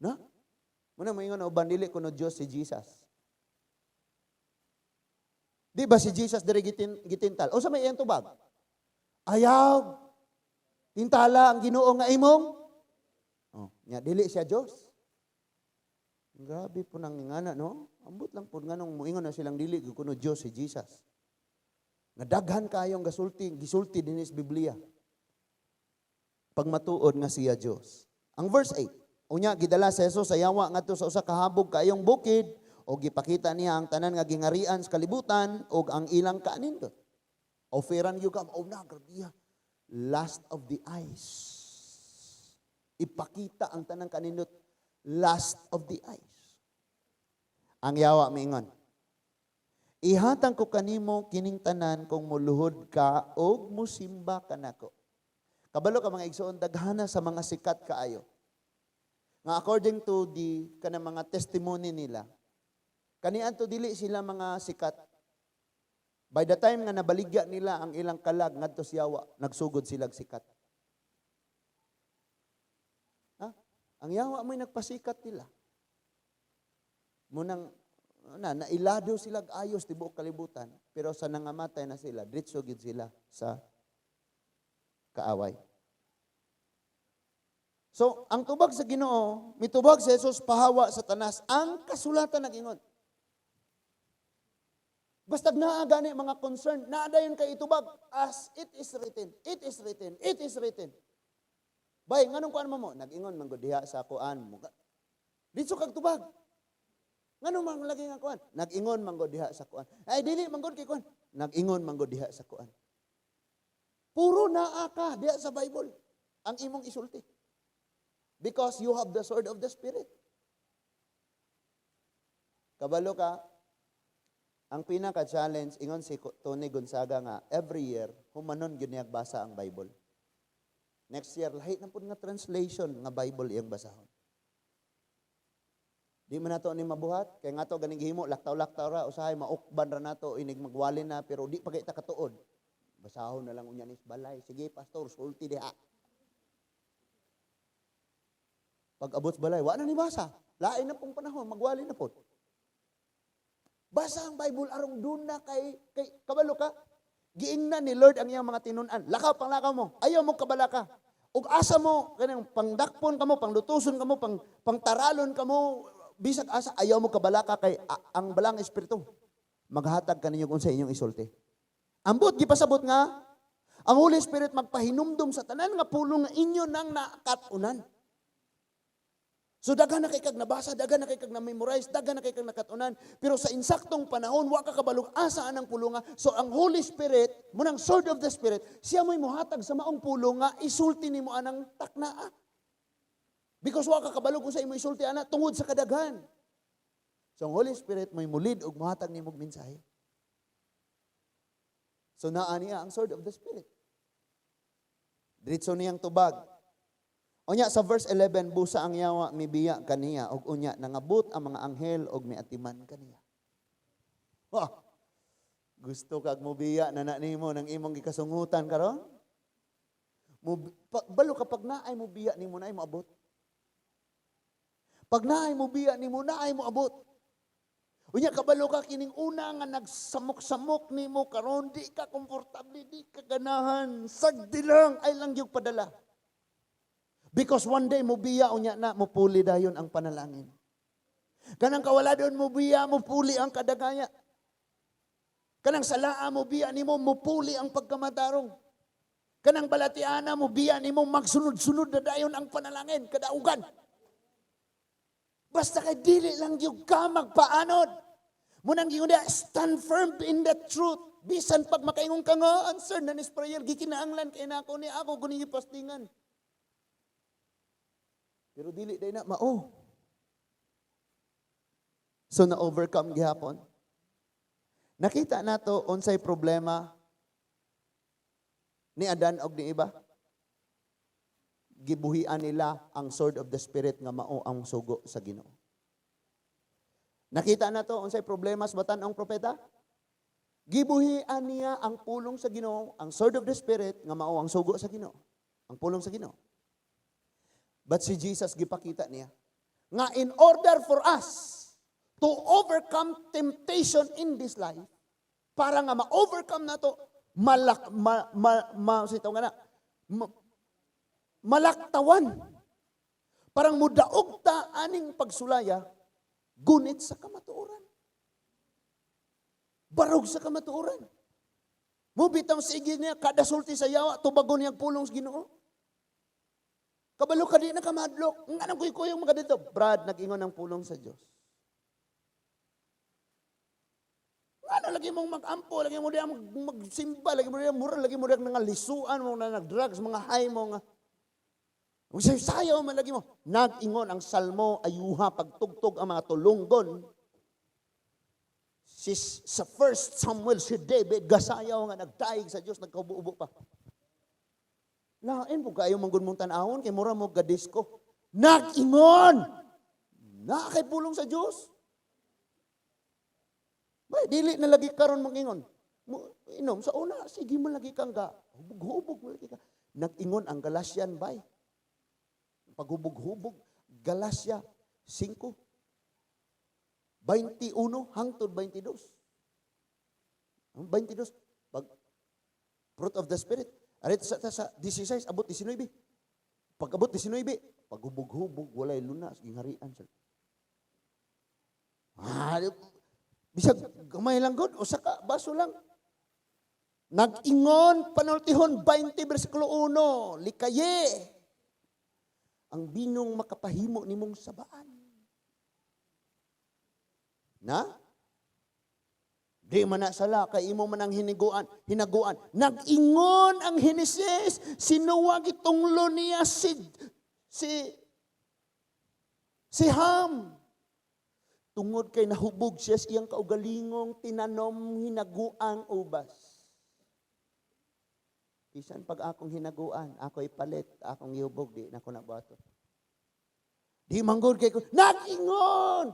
Na? Muna mo ingon uban dili kuno Dios si Jesus. Di ba si Jesus diri gitintal? O sa may iyang tubag? Ayaw tintala ang Ginoo nga imong. Oh, nya dili siya Dios. Grabe po nang ingana, no? Ambot lang po nganong muingon na silang dili kuno Dios si Jesus. Nadaghan kayong gisulti din sa Biblia. Pag matuod nga siya Dios. Ang verse 8. Unya gidala si Jesus sa yawa ngadto sa usa ka habog kaayong bukid o gipakita niya ang tanan nga gingarian sa kalibutan ug ang ilang kaanindot. Oferan gyud ka mao na grabiya. Lust of the eyes. Ipakita ang tanang kaanindot, lust of the eyes. Ang yawa miingon, ihatag ko kanimo kining tanan kung muluhod ka og musimba kanako. Kabalo ka mga igsoon, daghana sa mga sikat kaayo. Nga according to the kanang mga testimony nila, kaniadto dili sila mga sikat. By the time nga nabaligya nila ang ilang kalag ngadto sa yawa, nagsugod sila sikat. Ha? Ang yawa mo'y nagpasikat nila. Munang nailado sila ayos tibuok kalibutan, pero sa nangamatay na sila, diretso gid sila sa kaaway. So, ang tubag sa Ginoo, mitubag si Jesus pahawa sa tanas. Ang kasulatan nag-ingon. Basta naa gani mga concern, naadayon kay itubag, as it is written, it is written, it is written. Bay, nganong kuan mo? Nag-ingon man gud diha sa kuan mo. Dito kag tubag. Nganong man lagi nga kuan? Nag-ingon man gud diha sa kuan. Ay dili man gud kay kuan. Nag-ingon man gud diha sa kuan. Puro naa ka diha sa Bible ang imong isulti. Because you have the sword of the Spirit. Kabalo ka, ang pinaka-challenge, ingon si Tony Gonzaga nga, every year, humanon giniyag basa ang Bible. Next year, lahi na po nga translation nga Bible iyang basahon. Di man nato ni mabuhat, kaya nga to ganing gihimo, laktaw-laktaw ra, usahay, maukban ra nato, inig magwalin na, pero di pa kita katuod. Basahon na lang unya ni balay. Sige, pastor, sulti diha. Pag abot balay, wala na ni basa. Lain na pong panahon, magwali na po. Basa ang Bible, arong doon na kay kabalo ka. Giingnan ni Lord ang iyang mga tinunan. Lakaw, panglakaw mo. Ayaw mo kabala ka. Ug asa mo, kanang pangdakpon ka mo, panglutuson ka mo, pangtaralon ka mo, bisag asa, ayaw mo kabala ka kay ang balang espiritu. Maghatag ka ninyo kung sa inyong isulti. Ambot, gipasabot nga, ang Holy Spirit magpahinumdum sa tanan nga pulong nga inyo nang nakatunan. So daghan na kay kag nabasa, daghan na kay kag na-memorize, daghan na kay kag nakatunan, pero sa insaktong panahon wa ka kabalog asa anang pulong nga. So ang Holy Spirit, munang sword of the Spirit, siya mo'y muhatag sa maong pulong nga isulti nimo anang taknaa. Because wa ka kabalog kung sa imo isulti ana tungod sa kadaghan. So ang Holy Spirit mo'y mulid og muhatag nimo og mensahe. So naa niya ang sword of the Spirit. Diretso niyang tubag. Unya sa verse 11, busa ang yawa mibiya kaniya og unya nangabot ang mga anghel og miatiman kaniya. Wah, gusto kag mubiya na nimo ng imong gikasungutan karon? Balo kapag naay mubiya nimo naay moabot. Pag naay mubiya nimo naay moabot. Unya kabalo ka kining una nga nagsamok-samok nimo karon di ka komportable, di ka ganahan, sagdi lang ay lang yung padala. Because one day mubiya unya na mupuli dayon ang panalangin. Kanang kawala doon mubiya mupuli ang kadagaya. Kanang salaa mo biya nimo mupuli ang pagkamatarong. Kanang balatiana mo biya nimo magsunod-sunod na dayon ang panalangin kadaugan. Basta kay dili lang yung ka magpaanod. Munang giunda stand firm in the truth. Bisan pag makaingon ka nga answer na nis prayer gikinahanglan kay nako ni ako kuning ipastingan. Pero dili day na mao. So na overcome gihapon. Nakita nato unsay problema ni Adan og ni iba. Gibuhian nila ang sword of the spirit nga mao ang sugo sa Ginoo. Nakita nato unsay problema sa batan-ong propeta? Gibuhian niya ang pulong sa Ginoo, ang sword of the spirit nga mao ang sugo sa Ginoo, ang pulong sa Ginoo. But si Jesus gipakita niya nga in order for us to overcome temptation in this life, para nga ma-overcome na to, malaktawan. Parang mudaog ta aning pagsulaya, gunit sa kamatuoran. Barog sa kamatuoran. Mubitang sige niya, kada sulti sa yawa, tubagon niyang pulong sa Ginoo. Kabalo ka di na kamadlok. Nga nang kuy-kuyong mga dito. Brad, nag-ingon ng pulong sa Diyos. Ano, lagi mong mag-ampo, lagi mo diyan magsimba, lagi mo diyan mura, lagi mo diyan nga lisuan mo na nag-drugs, mga high mo nga. Sayaw man lagi mo. Nag-ingon ang salmo, ayuha, pagtugtog ang mga tulunggon. Sa 1 Samuel, si David, gasayaw nga nagdaig sa Diyos, nagkaubo-ubo pa. Lain po kayo manggun mong tanahon, kay mura mo gadisko. Nag-ingon! Nakakipulong sa Diyos. Bay, dili na lagi karon mangingon. Inom sa una, sige mo lagi kang ga. Hubog-hubog mo lagi ka. Nag-ingon ang Galatian bay. Paghubog-hubog, Galatia 5. 21 hangtod 22. Ang 22, fruit of the Spirit. Arit sa 16, abot 19. Pag abot 19, paghubog-hubog, walay lunas, gingharian. Bisag gamay lang god o saka baso lang. Nag-ingon panultihon 20 bersikulo 1, likaye ang binong makapahimo nimong sabaan. Na? Di man na sala kay imo man ang hinaguan. Nag-ingon ang Henesis, sinuwag itunglo niya si Ham. Tungod kay nahubog siya sa iyang kaugalingong tinanom hinaguang ubas. Bisan pag akong hinaguan, ako'y palit, akong ihubog, di na ko nabato. Di manggod kay ko, nag-ingon!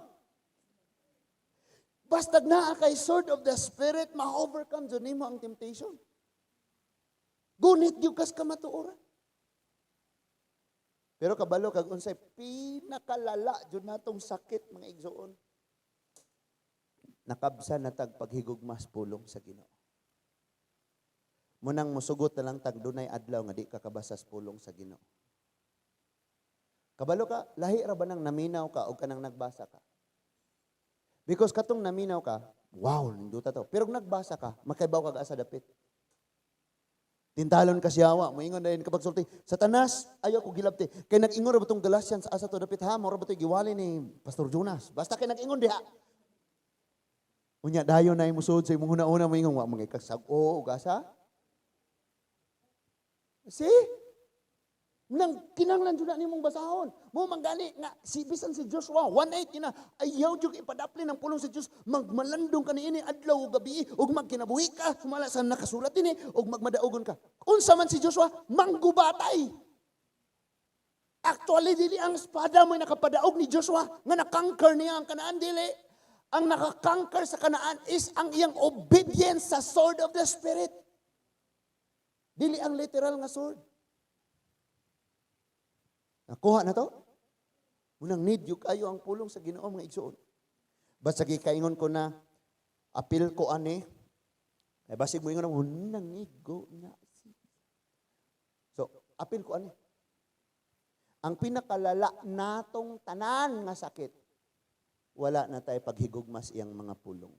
Basta naa kay sword of the Spirit, ma-overcome dyan mo ang temptation. Gunit yung kas kamatuoran. Pero kabalo kag unsay pinakalala dyan natong sakit mga igsoon. Nakabsa na tag paghigugmas pulong sa Ginoo. Munang musugot na lang tag dunay adlaw nga di ka kabasas pulong sa Ginoo. Kabalo ka, lahi ra ba nang naminaw ka o kanang nagbasa ka? Because katong naminaw ka, wow, ninduta to. Pero kung nagbasa ka, makaibaw ka asa dapit. Tintalon ka siyawa, moingon na yun kapag sulti, Satanas, ayaw ko gilabti. Kaya nag-ingon ra ba itong Galatians sa asa to dapit ha, mora ba ito giwali ni Pastor Jonas. Basta kaya nag-ingon diha. Unya, dayon na yung musod sa imong una-una moingon, wa mga ikasag-o, ugasa. See? Nang kinanglan jud na nimong basahon. Mo manggani nga si bisan si Joshua 1:8 na ayaw jud ipadapli ng pulong sa Dios magmalandong kaniini adlaw ug gabi ug magkinabuhi ka sumala sa nakasulat ini ug magmadaugon ka. Unsa man si Joshua manggubatay. Actually dili ang espada mo nakapadaog ni Joshua nga na-conquer niya ang Kanaan dili. Ang nakakanker sa Kanaan is ang iyang obedience sa sword of the Spirit. Dili ang literal nga sword. Nakuha na to? Munang need yung kayo ang pulong sa Ginoo mga igsoon. Basta gikaingon ko na, apil ko ani, ay basig mo ingon na, munang need go na. So, apil ko ani. Ang pinakalala natong tanan nga sakit, wala na tayo paghigugmas iyang mga pulong.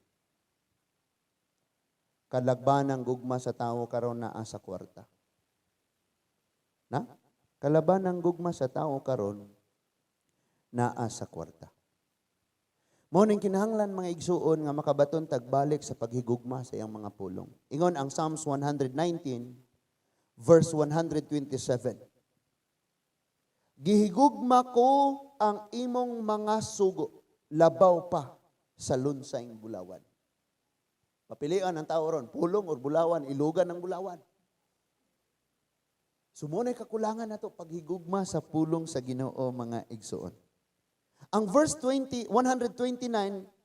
Kalagban ng gugma sa tao karon naa sa kwarta. Na? Kalaban ng gugma sa tao karon naa sa kwarta. Mao ning kinahanglan mga igsuon nga makabaton tagbalik sa paghigugma sa iyang mga pulong. Ingon ang Psalms 119 verse 127. Gihigugma ko ang imong mga sugo, labaw pa sa lunsayng bulawan. Mapilian ang tao ron, pulong or bulawan, ilugan ng bulawan. Sumunay kakulangan nato paghigugma sa pulong sa Ginoo mga igsuon. Ang verse 129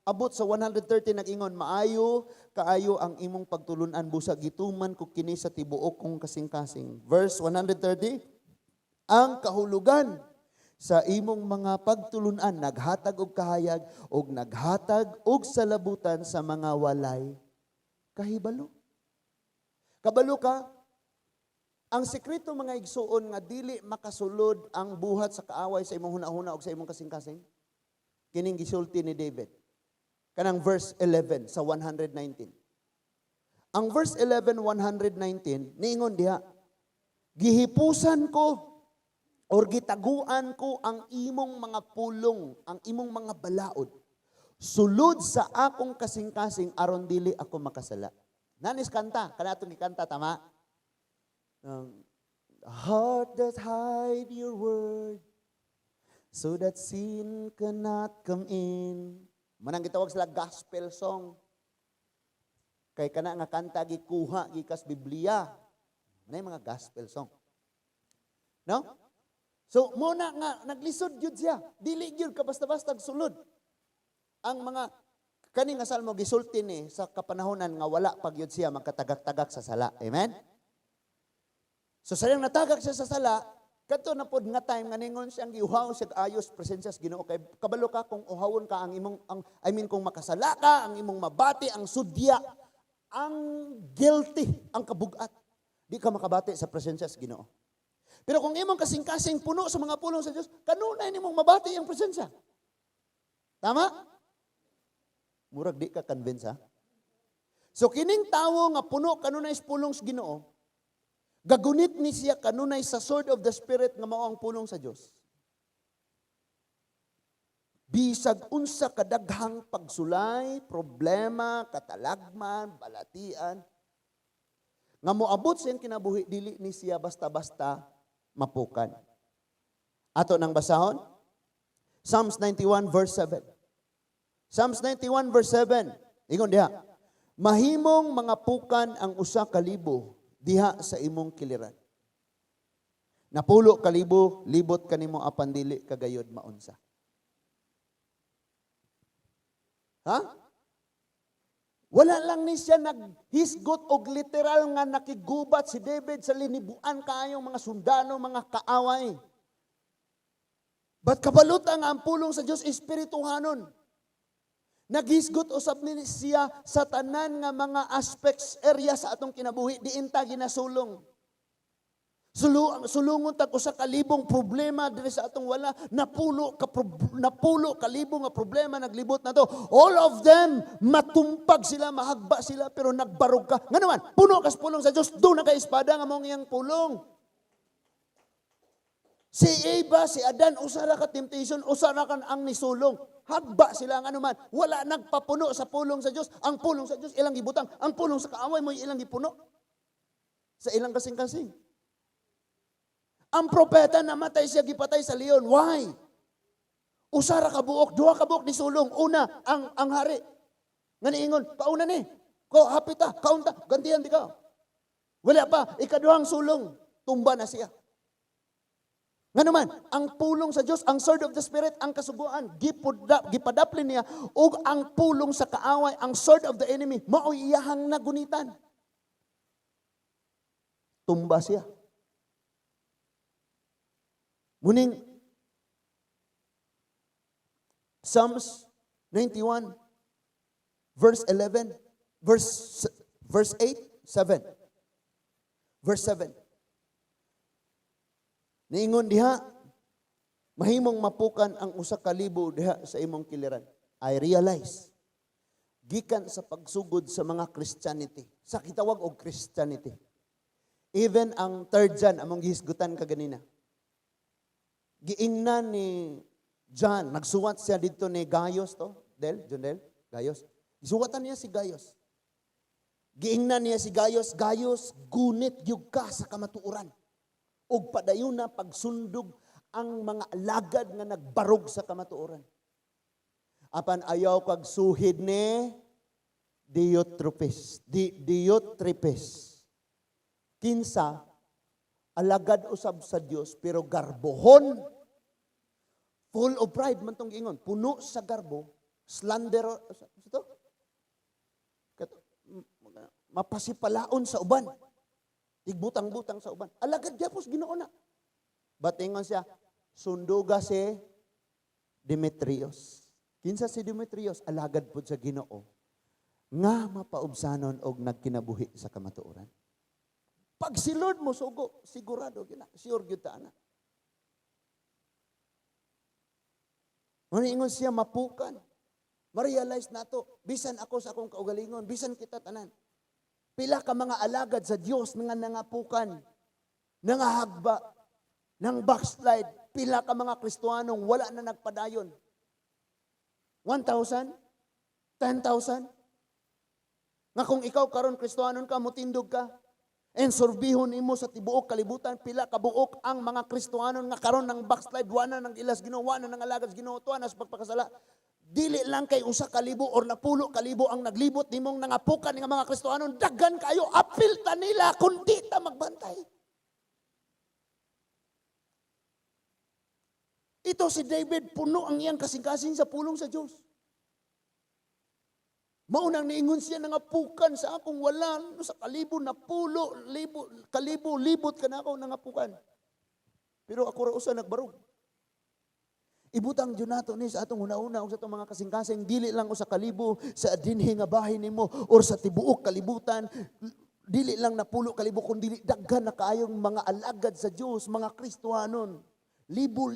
abot sa 130 nag-ingon, maayo kaayo ang imong pagtulunan busag gituman ko kini sa tibuok kong kasing-kasing. Verse 130, ang kahulugan sa imong mga pagtulunan naghatag og kahayag og naghatag og salabutan sa mga walay kahibalo. Kabalo ka, ang sekreto mga igsuon nga dili makasulod ang buhat sa kaaway sa imong hunahuna og sa imong kasing-kasing, kining gisulti ni David. Kanang verse 11 sa 119. Ang verse 11, 119, niingon diha, gihipusan ko or gitaguan ko ang imong mga pulong, ang imong mga balaod, sulod sa akong kasing-kasing aron dili ako makasala. Nanis kanta, kanatong gikanta, tama? A heart that hide your word, so that sin cannot come in. Manang gitawag sila gospel song. Kay kana nga kanta gikuha gikas Biblia. Manay mga gospel song. No? So muna nga naglisod gyud siya. Dili gyud ka basta-basta sulod. Ang mga kani nga salmo gisulti ni sa kapanahonan nga wala pa gyud siya makatagak-tagak sa sala. Amen. So sayang natagak siya sa sala, kadto na pod nga time nga ningon siyang giuhaw siya ayos presensya sa Ginoo kay kabalo ka kung uhawon ka ang imong kung makasala ka, ang imong mabati ang sudya, ang guilty, ang kabugat. Di ka makabati sa presensya sa Ginoo. Pero kung imong kasing-kasing puno sa mga pulong sa Dios, kanunay nimong mabati ang presensya. Tama? Murag di ka convince ha? So kining tawo nga puno kanunay sa pulong sa Ginoo, gagunit ni siya kanunay sa sword of the Spirit nga mao ang pulong sa Dios. Bisag unsa kadaghang pagsulay, problema, katalagman, balatian, nga moabot sa iyang kinabuhi, dili ni siya basta-basta mapukan. Ato nang basahon, Psalms 91 verse 7. Psalms 91 verse 7, ingon diha, mahimong mga pukan ang usa ka libo diha sa imong kiliran. Napulo kalibo, libot kanimo apan dili kagayod maunsa. Ha? Wala lang ni siya naghisgot og literal nga nakigubat si David sa linibuan kaayong mga sundalo, mga kaaway. But kabalutan nga ang pulong sa Dios espirituhanon. Naghisgot usab ni siya sa tanan nga mga aspects area sa atong kinabuhi diin ta ginasulong. Sulungon tag usa ka libong problema diri sa atong wala, napulo kalibong nga problema naglibot na to. All of them matumpag sila, mahagba sila pero nagbarog ka. Nga naman, puno kas pulong sa Dios, do na kay espada nga mong iyang pulong. Si Eva, si Adan, usara ka temptation, usara ka ang nisulong. Hagba sila nga naman. Wala nagpapuno sa pulong sa Diyos. Ang pulong sa Diyos, ilang gibutang. Ang pulong sa kaaway mo, ilang gipuno. Sa ilang kasing-kasing. Ang propeta namatay siya, gipatay sa leon. Why? Usara ka buok, duha ka buok ni sulong. Una, ang hari. Nga niingon, pauna ni. Ko, hapita, kaunta, gantihan di ka. Wala pa, ikaduhang sulong. Tumba na siya. Nga naman, ang pulong sa Dios, ang sword of the Spirit, ang kasuguan, gipadaplin niya, ug ang pulong sa kaaway, ang sword of the enemy, mao'y iyahang nagunitan. Tumba siya. Muning, Psalms 91, verse 11, verse 8, 7. Verse 7. Niingon diha, mahimong mapukan ang usa ka libo diha sa imong kiliran. I realize, gikan sa pagsugod sa mga Christianity, sa kitawag og Christianity, even ang third John, among gihisgutan kaganina, giingnan ni John, nagsuwat siya dito ni Gaius to, John Del, Gaius. Isuwatan niya si Gaius. Giingnan niya si Gaius, Gaius, gunit gyud ka sa kamatuoran. Ug padayon na pagsundog ang mga alagad nga nagbarog sa kamatuoran. Apan ayaw kag suhid ni Diotrephes. Kinsa alagad usab sa Dios pero garbohon, full of pride man tong giingon, puno sa garbo, slander ito. Mapasipalaon sa uban. Igbutang-butang sa uban. Alagad gyapos Ginoo na. Batingon siya, sunduga si Demetrios. Kinsa si Demetrios? Alagad pud sa Ginoo. Nga mapaubsanon og nagkinabuhi sa kamatuoran. Pag si Lord mo sugo, sigurado gina, sure gyud ta ana. Maningon siya mapukan. Ma-realize nato, bisan ako sa akong kaugalingon, bisan kita tanan. Pila ka mga alagad sa Dios nga nangapukan, nangahagba, nang backslide, pila ka mga Kristiyanong wala na nagpadayon. 1,000? 10,000? Nga kung ikaw karon Kristiyanon ka, mutindog ka, and sorbihon imo sa tibuok kalibutan, pila ka buok ang mga Kristiyanon nga karon nang backslide, wala na ng ilas Ginoo, wala na ng alagad sa Ginoo, tuwa na sa pagpakasala. Dili lang kay usa ka libo or 10 ka libo ang naglibot nimong nangapukan nga mga Kristiyanon, daghan kayo, apil ta nila kundi ta magbantay. Ito si David, puno ang iyang kasing-kasing sa pulong sa Diyos. Maunang niingon siya nangapukan sa akong wala, sa kalibo na pulo, kalibo, libot ka na ako nangapukan. Pero ako ra usa nagbarog. Ibutang dyan nato ni sa atong una-una o sa atong mga kasing-kasing, dili lang o sa kalibo, sa dinhi nga bahay nimo or sa tibuok kalibutan, dili lang na pulo kalibo, kundi daghan na kaayong mga alagad sa Diyos, mga Kristiyanon. Libo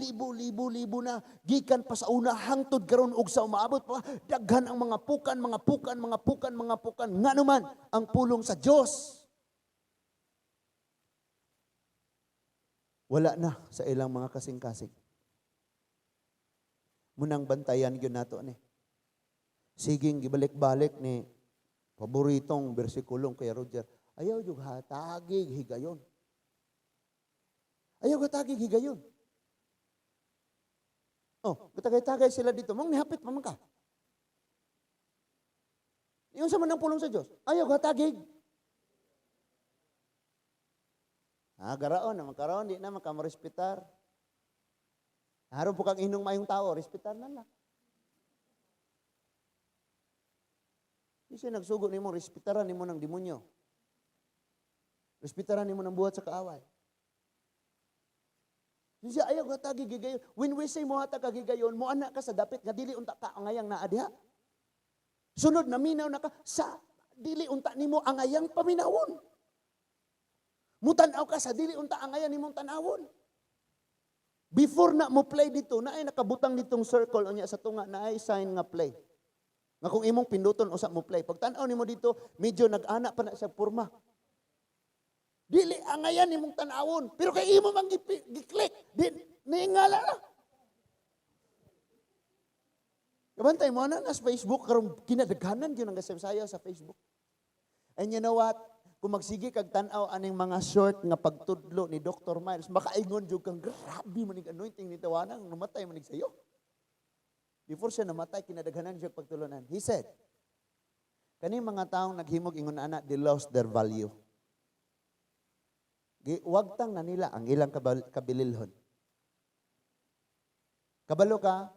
na, gikan pa sa una, hangtod karon og sa umaabot pa, daghan ang mga pukan. Nga naman, ang pulong sa Diyos. Wala na sa ilang mga kasing-kasing. Munang bantayan yun nato ni. Siging gibalik-balik ni paboritong bersikulong kay Roger. Ayaw yung hatagig higayon. Ayaw hatagig higayon. Oh, katagay-tagay sila dito. Mong nihapit pa man ka. Yung sa manang pulong sa Diyos. Ayaw hatagig. Garaon na magkaroon, di na makamorespitar. Haron po kang inong mayong tao, respetar na lang. Kasi nagsugo ni mo, respetaran ni mo ng demonyo. Respetaran ni mo ng buhat sa kaaway. Kasi ayaw ka tagigigayon. When we say mo hata kagigayon, mo anak ka sa dapit nga dili unta ka angayang naadiha. Sunod na minaw na ka, sa dili unta nimo angayang paminawon. Mutanaw ka sa dili unta angayang nimong tanawon. Before na mo play dito, na ay nakabutang ditong circle o niya sa tunga, na ay sign nga play. Nga kung imong pinduton, usap mo play. Pag tanaw nimo dito, medyo nag-ana pa na sa porma. Dili, angayan imong tanawon. Pero kay imo mang giklik, niingala na. Kabantay mo na sa Facebook, karong kinadaghanan yun ang kasaysayo sa Facebook. And you know what? Kung magsige kag tan-aw aning mga short nga pagtudlo ni Dr. Miles, makaingon jud kang grabe man ning anointing ni tawanang namatay man sayo. Before siya namatay, kinadaghanan siya pagtulunan. He said, kaning mga taong naghimog ingon ana, they lost their value. Wagtang na nila ang ilang kabililhon. Kabalo ka,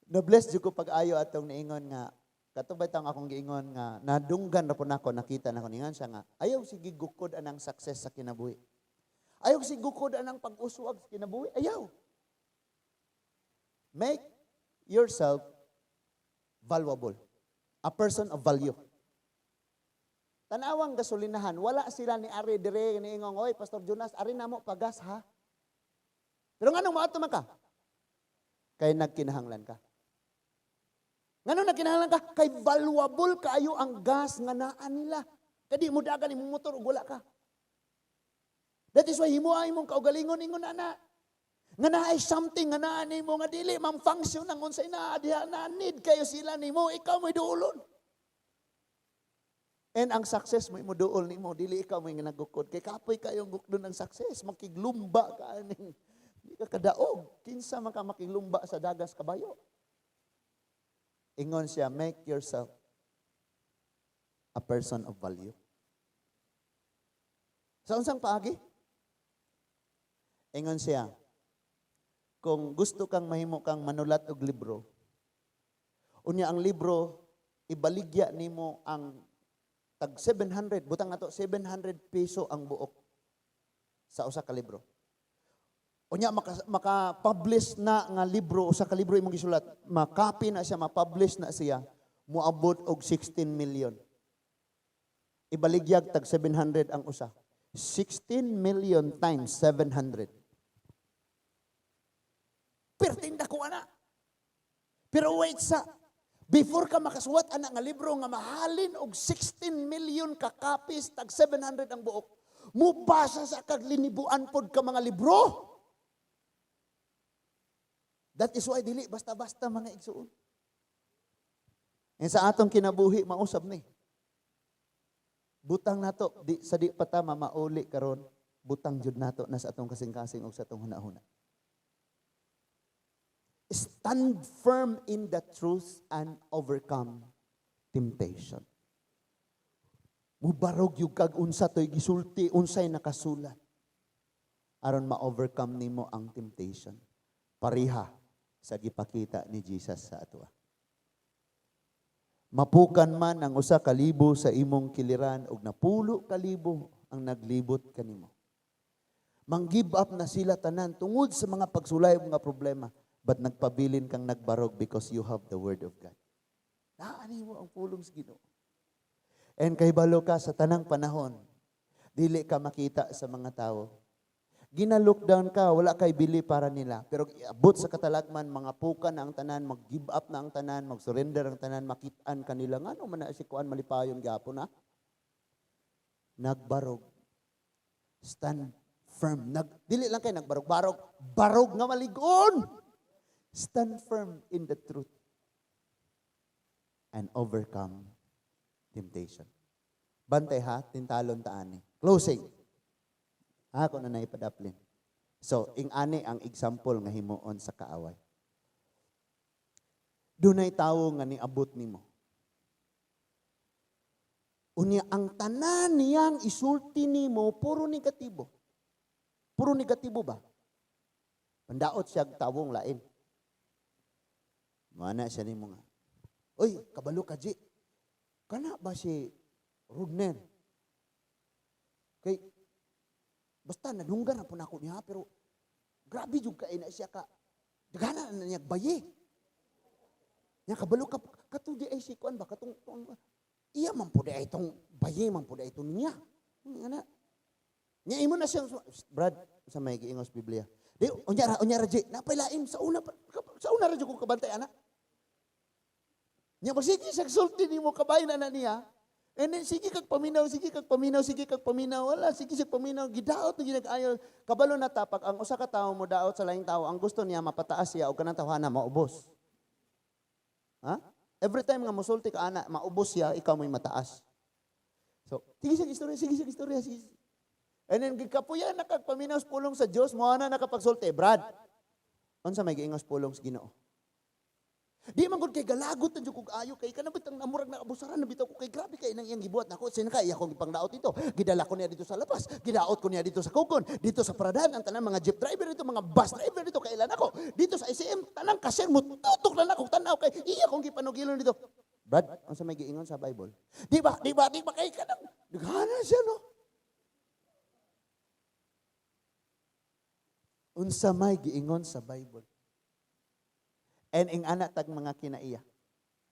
na-bless jud ko pag-ayo atong niingon nga, katubay tang akong giingon nga, nadunggan ra po nako, nakita nako ningan siya nga, ayaw sige gukod anang success sa kinabuhi. Ayaw sige gukod anang pag-uswag sa kinabuhi. Ayaw. Make yourself valuable. A person of value. Tanawang gasolinahan, wala sila ni Ari dire niingong, oy Pastor Jonas, ari namo pagas ha. Pero nganong maato man ka? Kay nagkinahanglan ka. Nganong nagkinahanglan ka? Kay valuable kaayo ang gas nga naa nila. Kadi mo dagan imong motor ug wala ka. That is why himuay mong kaugalingon ingon ana. Nga naay something nga naa nimo nga dili man function ang unsay naa diha na need kayo sila nimo, ikaw mo'y duolon. And ang success mo duol nimo, dili ikaw mo'y nagukod. Kay kapoy kayong gukdon ng success, makiglumba ka aning di ka kadaog. Kinsa man ka makiglumba sa dagas kabayo. Ingon siya, make yourself a person of value. Sa unsang paagi? Ingon siya, kung gusto kang mahimo kang manulat og libro, unya ang libro, ibaligya nimo ang tag 700, butang nato 700 peso ang buok sa usa ka libro. Unya maka-publish na nga libro, usa ka libro imong gisulat, makopy na siya, ma-publish na siya, moabot og 16 million. Ibaligyag tag 700 ang usa. 16 million times 700. Pertinda ko ana. Pero wait sa, before ka makasuwat ana nga libro nga mahalin og 16 million ka copies tag 700 ang buok, mubasa sa kaglinibuan pod ka mga libro. That is why dili basta-basta mga igsuon. And sa atong kinabuhi mausab ni. Butang nato di sa di pa ta mauli karon, butang jud nato na sa atong kasing-kasing ug sa atong hunahuna. Stand firm in the truth and overcome temptation. Mubarog yung kag unsa to'y gisulti, unsay nakasulat. Aron ma-overcome nimo ang temptation. Pariha sa gipakita ni Jesus sa atwa. Mapukan man ang usa ka libo sa imong kiliran ug napulo ka libo ang naglibot kanimo. Mang-give up na sila tanan tungod sa mga pagsulay ug mga problema. But nagpabilin kang nagbarog because you have the Word of God. Naani mo ang pulong sa Ginoo. And kay balo ka sa tanang panahon, dili ka makita sa mga tao. Gina-lockdown ka, wala kay bili para nila. Pero abot sa katalagman, mga pukan na ang tanan, mag-give up na ang tanan, mag-surrender ang tanan, makitaan kanila. Nga no man na si Kuan malipayong gyapon na? Nagbarog. Stand firm. Dili lang kayo nagbarog-barog. Barog nga maligon. Stand firm in the truth and overcome temptation. Bantay ha, tintalon taani. Closing. Ako na naipadaplin. So, ing-ani ang example nga himuon sa kaaway. Dunay tawo nga niabot nimo. Unya ang tanan niyang isulti nimo puro negatibo. Puro negatibo ba? Pandaot siya tawong lain. Mana siya nimo nga. Oy, kabalo ka, Ji. Kana ba si Rudner? Kay, basta nadunggan na po na ako niya, pero grabe juga na siya ka. Dagana na niya bayi. Nya kabalo ka, katudi ay si Kuan ba? Iya man po da itong bayi, man po da itong niya. Nga nya imo na siya, Brad, sa may giingos Biblia. Di, unya ra, Ji, napailain, sa una ra ko kabantay, anak. Nya magsige siya sulti ni mo kabay na niya. And then, sige kag paminaw. Wala, sige siya paminaw. Gidaot na ginag-ayaw. Kabalo na tapak, ang usa ka tao mo daot sa laing tao, ang gusto niya mapataas siya o kanang tawhana, maubos. Ha? Every time nga musulti ka, ana, maubos siya, ikaw mo'y mataas. So, sige siya istorya. And then, gikapuyan na kagpaminaw sa pulong sa Diyos, mo na nakapagsulti. Brad, unsa may giingos pulong sa Ginoo? Di man gud kay galagot na jud kog ayo kay kanabit ang namurag na abusaran na bitaw ko kay grabe kay nang iyang gibuhat nako sin kay akong ipangdaot dito. Gidala ko niya dito sa lapas, gidaot ko niya dito sa Kukon, dito sa Paradan ang tanang mga jeep driver dito, mga bus driver dito kay ilan ako. Dito sa ICM tanang kasir mo tutok na nako tanaw kay iya kong gipanugilon dito. Brad, unsa may giingon sa Bible? Di ba kay kanang daghanan siya no. Unsa may giingon sa Bible? And ing anak tag mga kinaiya.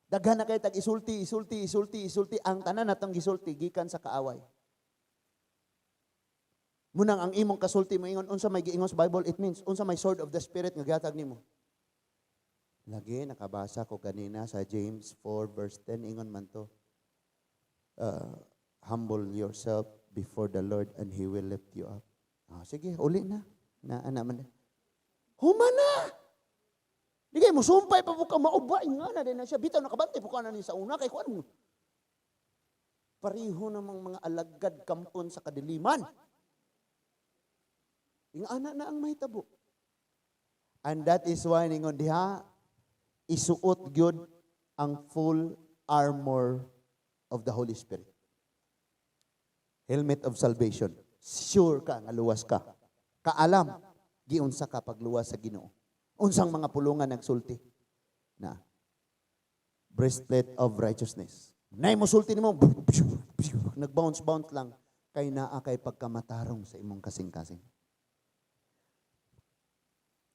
Daghan na kay tag isulti. Ang tanan natong gisulti gikan sa kaaway. Munang ang imong kasulti mo ingon unsa may giingon sa Bible, it means unsa may sword of the spirit nga gihatag nimo. Lagi nakabasa ko kanina sa James 4 verse 10 ingon man to. Humble yourself before the Lord and He will lift you up. Sige, uli na. Ana man. Humana! Di kayo mo sumpay pa po ka mauba, nga na din na siya. Bitaw nakabantay po ka na niya sa una. Kaya kuwan mo. Pariho namang mga alagad kampon sa kadiliman. Yung anak na ang mahitabo. And that is why ningon diha, isuot gyud ang full armor of the Holy Spirit. Helmet of salvation. Sure ka nga luwas ka. Kaalam, giunsa ka pagluwas sa Ginoo. Unsang mga pulungan nagsulti na breastplate of righteousness. Nay mo sulti nimo nagbounce lang kay naa kay pagkamatarong sa imong kasing-kasing.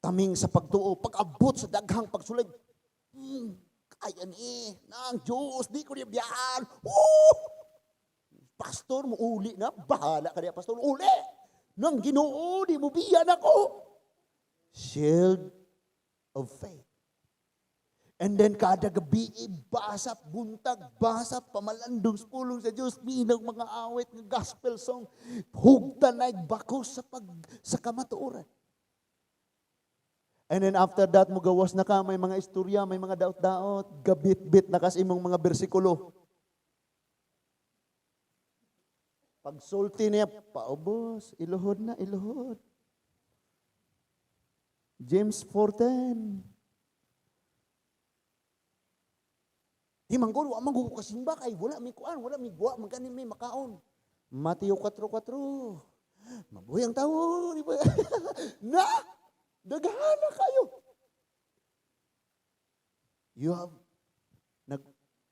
Taming sa pagtuo, pag-abot sa daghang pagsulay. Kaya ni nang Diyos, di ko niya biyaan. Pastor mo uli na, bahala ka niya pastor, uli. Nang Ginoo, di mo biyan ako. Shield of faith. And then kada gabi, basap, buntag, basap, pamalandong pulong sa Diyos, minang mga awit ng gospel song, hugtan ay bakos sa kamatuoran. And then after that, mugawas na ka, may mga istorya, may mga daot-daot, gabit-bit na kas imong mga bersikulo. Pagsulti niya, paubos, iluhod na, iluhod. James 4:10. Di manggulo, manggulo kasimba kay wala may kuan, wala may guwa, magkanin may makaon. Mateo 4:4. Mabuhay ang tao, di ba? Na, daghana kayo. You have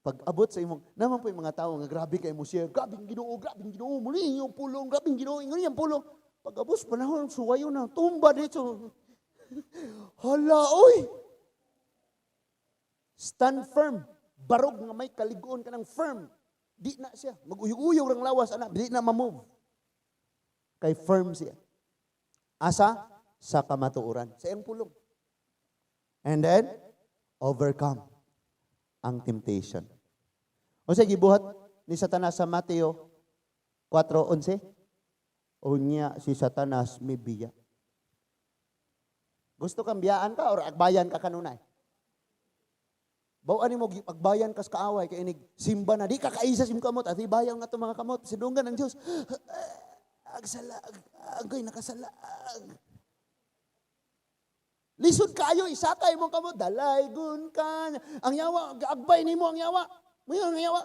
pag-abot sa imong, naman po yung mga tao nga grabe kay mo share, grabing Ginoo, muli yung pulong, grabing Ginoo, ingon yung pulong. Pag-abot panahon, suwayo na, tumba dito. Hala, oy! Stand firm. Barog nga may kaliguon ka ng firm. Di na siya. Mag-uyog-uyog ng lawas, anak. Di na mamove. Kay firm siya. Asa? Sa kamatuoran. Sa iyang pulong. And then, overcome ang temptation. O sige, gibuhat ni Satanas sa Mateo 4:11. Unya si Satanas may biya. Gusto kang biyaan ka or agbayan ka kanunay? Bawaan mo agbayan ka sa kaaway kay inig simba na di ka kaisa sim kamot at ibayaw nga to mga kamot sidunggan ng Dios. Agsala agoy nakasala. Lisod kayo isakay mo kamot dalaygon ka. Ang yawa agbay nimo ang yawa. Mo ang yawa.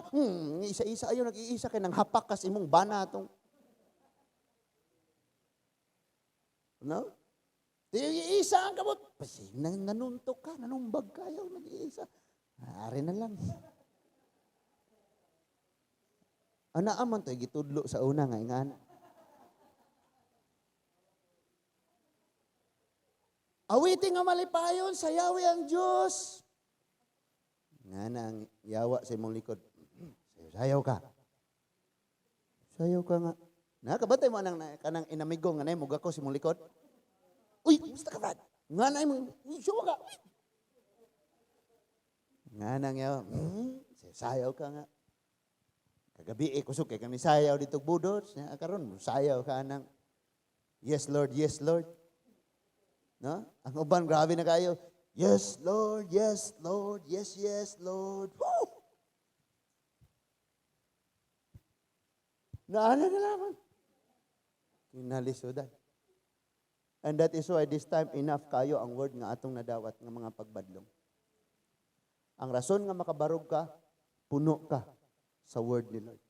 Isa-isa ayo nag-iisa kay nang hapak kas imong bana tong. No? Iisa ang kamot. Pasig nanuntok ka, nanumbag kayo, nag-iisa. Ari na lang. Anaaman to, gitudlo sa una nga, ingana. Awiting nga malipayon, sayawi ang Diyos. Nga na ang yawa sa imong likod. Sayaw ka. Sayaw ka nga. Nakabantay mo kanang inamigo nga na yung mugako sa imong likod. Uy, gusto ka ba? Nga na yung, show ka. Nga na nga, sayaw ka nga. Kagabi, kusok kay kami sayaw dito budot. Karon sayaw ka ng, yes Lord, yes Lord. No? Ang uban, grabe na kayo. Yes Lord, yes Lord, yes, yes Lord. Woo! Naala na naman. Kinalisodan. And that is why this time enough kayo ang word nga atong nadawat ng mga pagbadlong. Ang rason nga makabarog ka, puno ka sa word ni Lord.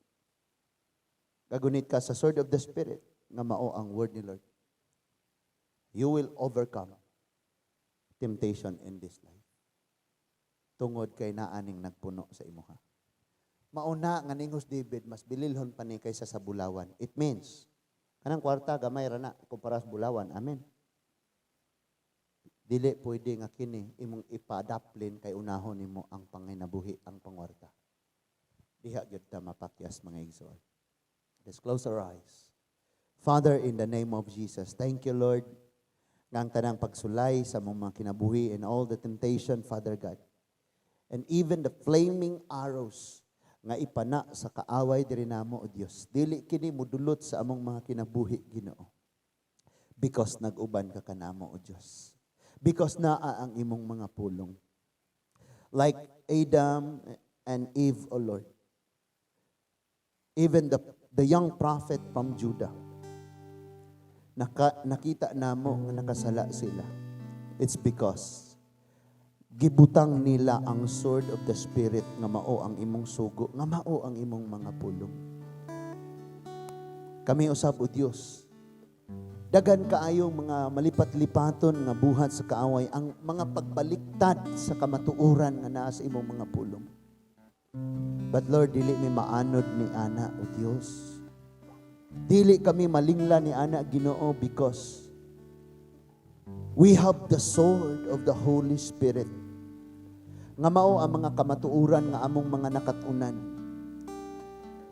Gagunit ka sa sword of the Spirit, nga mao ang word ni Lord. You will overcome temptation in this life. Tungod kay naaning nagpuno sa imuha. Mauna nga ningos David, mas bililhon pa ni kaysa sa bulawan. It means, kanang kwarta, gamay ra na, kumpara sa bulawan. Amen. Dili pwede nga kini, imong ipadaplin kay unahon nimo ang panginabuhi, ang pangwarta. Diha gyud ta mapakyas mga igsoon. Let's close our eyes. Father, in the name of Jesus, thank you, Lord, nga ang tanang pagsulay sa mga kinabuhi and all the temptation, Father God. And even the flaming arrows nga ipana sa kaaway diri namo, O Dios. Dili kini mudulot sa among mga kinabuhi, Ginoo. Because nag-uban ka kanamo, O Dios. Because naa ang imong mga pulong. Like Adam and Eve, O Lord. Even the young prophet from Judah. Nakita namo nga nakasala sila. It's because gibutang nila ang sword of the Spirit nga mao ang imong sugo, nga mao ang imong mga pulong. Kami usab, O Dios, dagan kaayong mga malipat-lipaton nga buhat sa kaaway, ang mga pagbaliktad sa kamatuoran nga naa sa imong mga pulong. But Lord, dili mi maanod ni ana, O Dios. Dili kami malingla ni ana, Ginoo, because we have the sword of the Holy Spirit. Nga mao ang mga kamatuoran nga among mga nakatunan.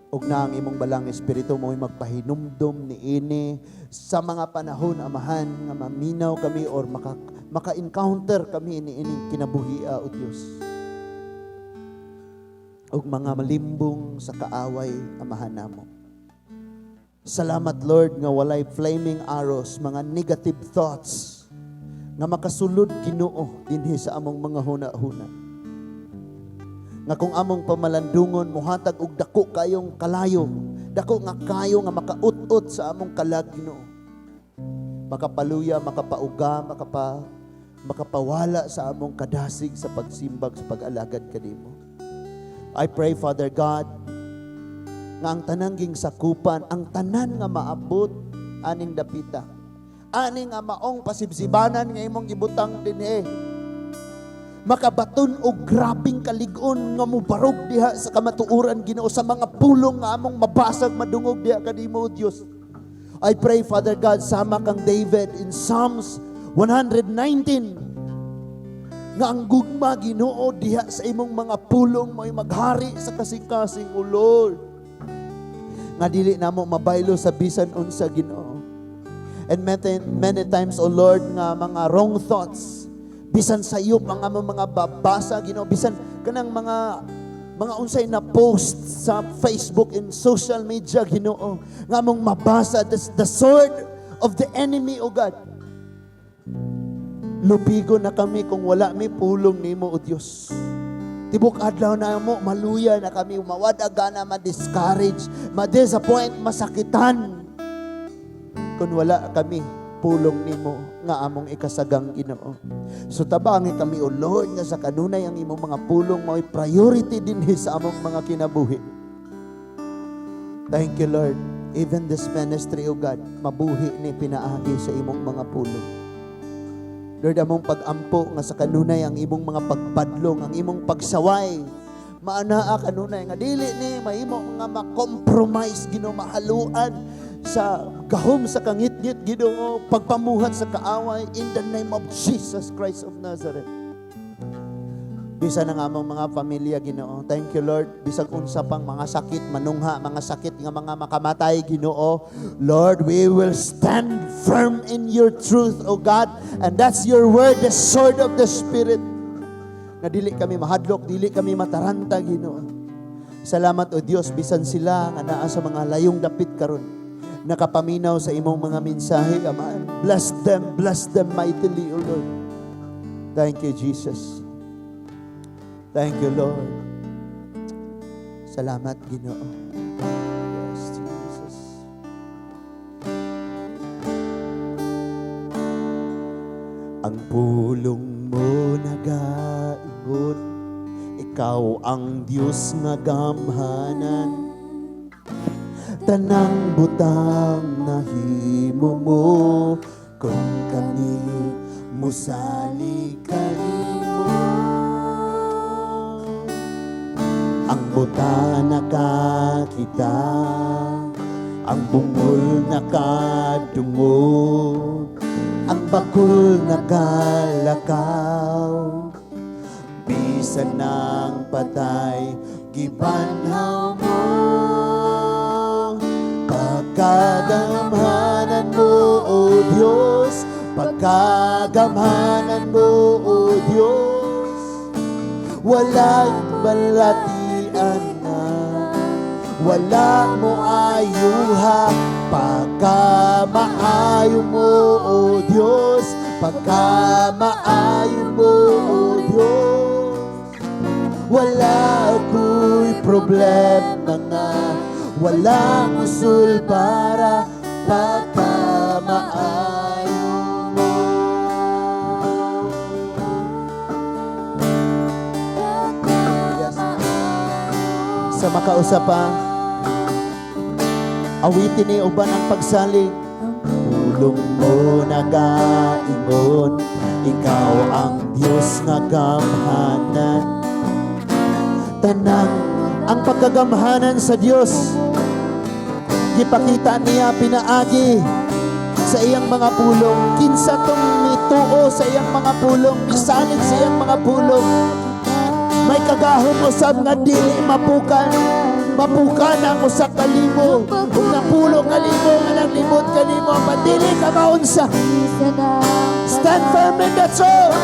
Ug na ang imong balang espiritu mo'y magpahinumdom niini sa mga panahon, Amahan, nga maminaw kami or maka-encounter kami niining kinabuhi, O Dios. Ug mga malimbong sa kaaway, Amahan namo. Salamat, Lord, nga walay flaming arrows, mga negative thoughts nga makasulod, Ginoo, dinhi sa among mga huna-huna. Nga kung among pamalandungon muhatag og dako kayong kalayo, dako nga kayo nga makaut-ut sa among kalag, Ginoo. Makapaluya, makapauga, makapawala sa among kadasig sa pagsimbag, sa pag-alagad kanimo. I pray, Father God, nga ang tanangging sakupan, ang tanan nga maabot aning dapita. Ani nga maong pasibsibanan nga imong gibutang dinhi. Makabaton og grabing kalig-on nga mubarog diha sa kamatuoran, Ginoo, sa mga pulong nga among mabasag madungog diha kanimo, Dios. I pray, Father God, sama kang David in Psalms 119, nga ang gugma, Ginoo, diha sa imong mga pulong mo'y maghari sa kasing-kasing, O Lord. Nga dili namo mabaylo sa bisan unsa, Ginoo. And many times, O Lord, nga mga wrong thoughts, bisan sayop ang among mga babasa, Ginoo, bisan kanang mga unsay na post sa Facebook and social media, Ginoo, nga among mabasa, the sword of the enemy, O God. Lubigo na kami kung wala mi pulong nimo, O Dios. Tibok adlaw na mo, maluya na kami, mawadaga na, ma-discourage, ma-disappoint, masakitan. Kung wala kami, pulong nimo nga among ikasagang, Ginoo. So tabangi kami, O Lord, nga sa kanunay ang imong mga pulong mo'y priority din sa among mga kinabuhi. Thank you, Lord. Even this ministry, O God, mabuhi ni pinaagi sa imong mga pulong. Lord, among pag-ampo nga sa kanunay ang imong mga pagpadlong, ang imong pagsaway, maanaa kanunay nga dili ni mahimo nga ma-compromise, Ginoo, mahaluan sa gahom sa kangit-ngit, Ginoo, pagpamuhat sa kaaway, in the name of Jesus Christ of Nazareth. Bisan ang among mga pamilya, Ginoo, thank you, Lord. Bisag unsa pang mga sakit, manungha, mga sakit nga mga makamatay, Ginoo, Lord, we will stand firm in your truth, O God, and that's your word, the sword of the Spirit. Na dili kami mahadlok, dili kami mataranta, Ginoo. Salamat, O Dios, bisan sila nga naa sa mga layong dapit karon, nakapaminaw sa imong mga mensahe, Ama. Bless them mightily, O Lord. Thank you, Jesus. Thank you, Lord. Salamat, Ginoo. Yes, Jesus. Ang pulong mo nagaingon, ikaw ang Diyos nga gamhanan, tanang butang nahimo mo, kung kami musali kanimo. Ang buta nakakita, ang bungol nakadungog, ang bakul nakalakaw, bisan ng patay gibanhaw mo. Pagkagamhanan mo, O Diyos, pagkagamhanan mo, O Diyos, walang balatian na, wala mo ayuha. Pagkamaayo mo, O Diyos, pagkamaayo mo, O Diyos, wala ako'y problema na, wala musul para pagkamaayo mo. Yes. Sa makausap pa, awitin ni uban ang pagsalig. Pulong mo nagaingon, ikaw ang Diyos nga gamhanan, tanang ang pagkagamhanan sa Diyos gipakita niya pinaagi sa iyang mga pulong. Kinsa tong mituo sa iyang mga pulong, misalig sa iyang mga pulong, may kagahom usab nga dili mapukan. Mapukan ang usa ka limo, ug napulong ka limo nga naglimot ka nimo, padili ka maunsa. Stand firm in that soul.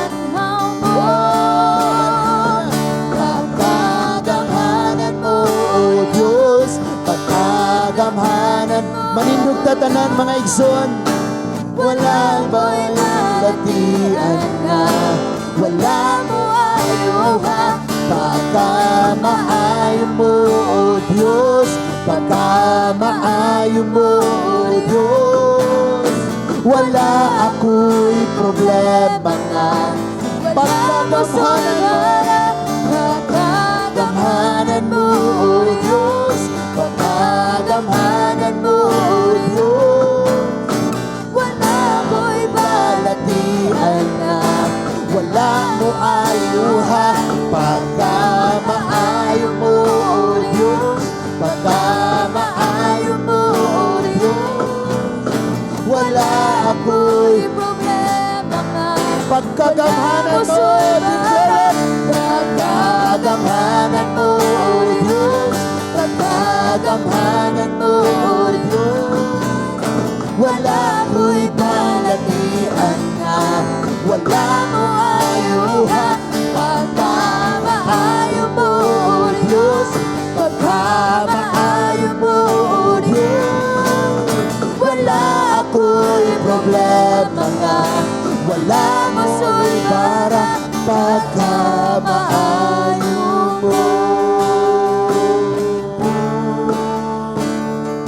Pagkagamhanan mo, O Diyos, pagkagamhanan, manindog tatanan mga igsoon, walang balatian na, wala mo ayuha. Pagkamaayo mo, O Diyos, pagkamaayo mo, O Diyos, wala ako'y problema na. Pagkagamhanan mo, O Diyos, pagkagamhanan mo, O Diyos, wala ako'y balatian na, wala mo ayuha. Pagkamaayo mo, O Diyos, pagkamaayo mo, O Diyos, wala ako'y problema na. Pagkagamhanan mo, declare, pagkagamhanan mo, O Diyos, pagkagamhanan mo, O Diyos, wala ako'y balatian na, wala mo ayuha. Pagkamaayo mo, O Diyos, pagkamaayo mo, O Diyos, wala ako'y problema nga, wala mo'y para pagkamaayo mo.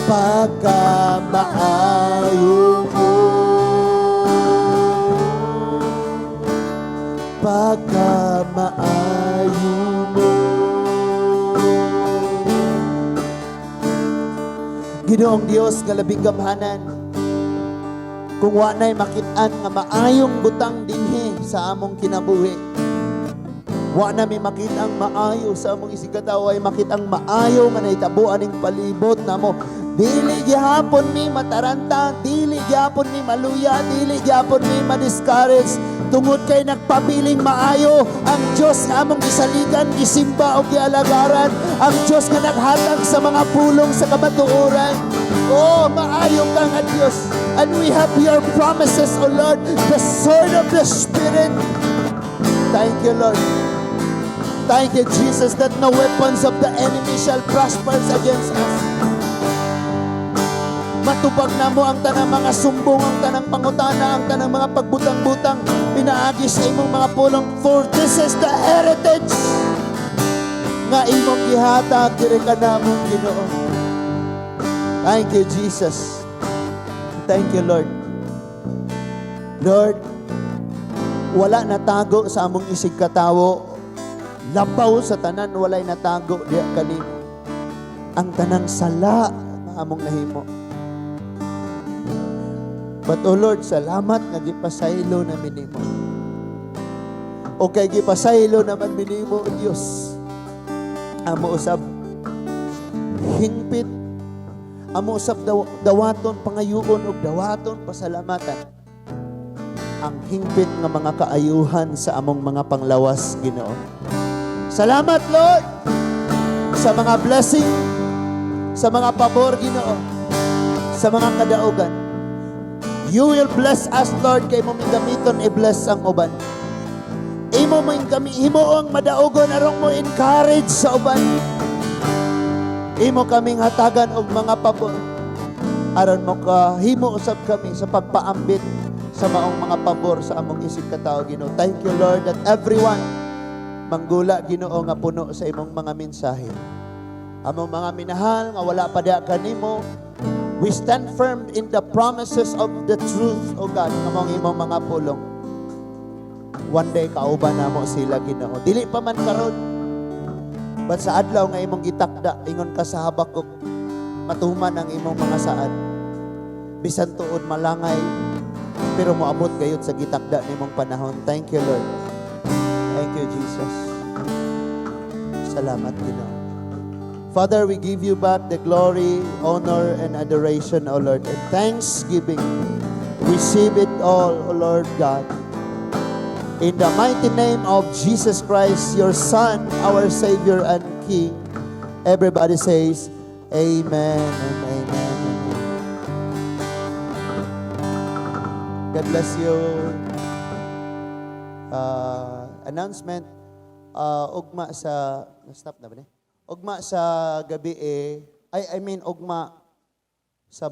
Pagkamaayo mo, pagkamaayo mo. Ginoong Dios nga labing gamhanan, kung wanay makit-an nga maayong butang dinhi sa among kinabuhi, wa na mi makitang maayo sa among isigataw, ay makitang maayo nga nahitabuan ning palibot namo. Dili gyapon mi mataranta, dili gyapon mi maluya, dili gyapon mi ma-discourage, tungod kay nagpabiling maayo ang Dios nga among gisaligan, gisimba o gialagaran, ang Dios nga naghatag sa mga pulong sa kamatuoran. Oh, maayo ka nga Dios, and we have your promises, O Lord, the sword of the Spirit. Thank you, Lord. Thank you, Jesus, that no weapons of the enemy shall prosper against us. Matubag na mo ang tanang mga sumbong, ang tanang pangutana, ang tanang mga pagbutang-butang, pinaagi sa imong mga pulong, for this is the heritage nga imong gihatag diri kanamong Ginoo. Thank you, Jesus. Thank you, Lord. Lord, wala na tago sa among isig katawo Labaw sa tanan walay natago diya kanimo. Ang tanang sala nga among nahimo. But oh Lord, salamat nga gipasaylo namin nimo. O kay gipasaylo naman minimo, O Dios. Amo usab hingpit, amo usab dawaton pangayuon ug dawaton pasalamatan ang hingpit nga mga kaayuhan sa among mga panglawas, Ginoo. Salamat, Lord, sa mga blessing, sa mga pabor, Ginoo, sa mga kadaugan. You will bless us, Lord, kay mo gamiton i-bless ang uban. Imo ang madaugon arong mo encourage sa uban. Imo kaming hatagan og mga pabor aron mo kahimo usab kami sa pagpaambit sa maong mga pabor sa among isip katao, Ginoo. Thank you, Lord, that everyone manggula, Ginoo, nga puno sa imong mga mensahe. Among mga minahal nga wala pa diha kanimo, we stand firm in the promises of the truth, O God, among imong mga pulong. One day, kauban na mo sila, Ginoo. Dili pa man karon. But sa adlaw nga imong gitakda, ingon ka sa Habakuk, matuman ang imong mga saad. Bisan tuod malangay, pero moabot gayud sa gitakda nimong panahon. Thank you, Lord. Thank you, Jesus. Salamat, Ginoo. Father, we give you back the glory, honor, and adoration, O Lord, and thanksgiving. Receive it all, O Lord God. In the mighty name of Jesus Christ, your Son, our Savior and King, everybody says, Amen and Amen. God bless you. Announcement, ugma sa, stop na ba ni? Ugma sa gabi ugma sa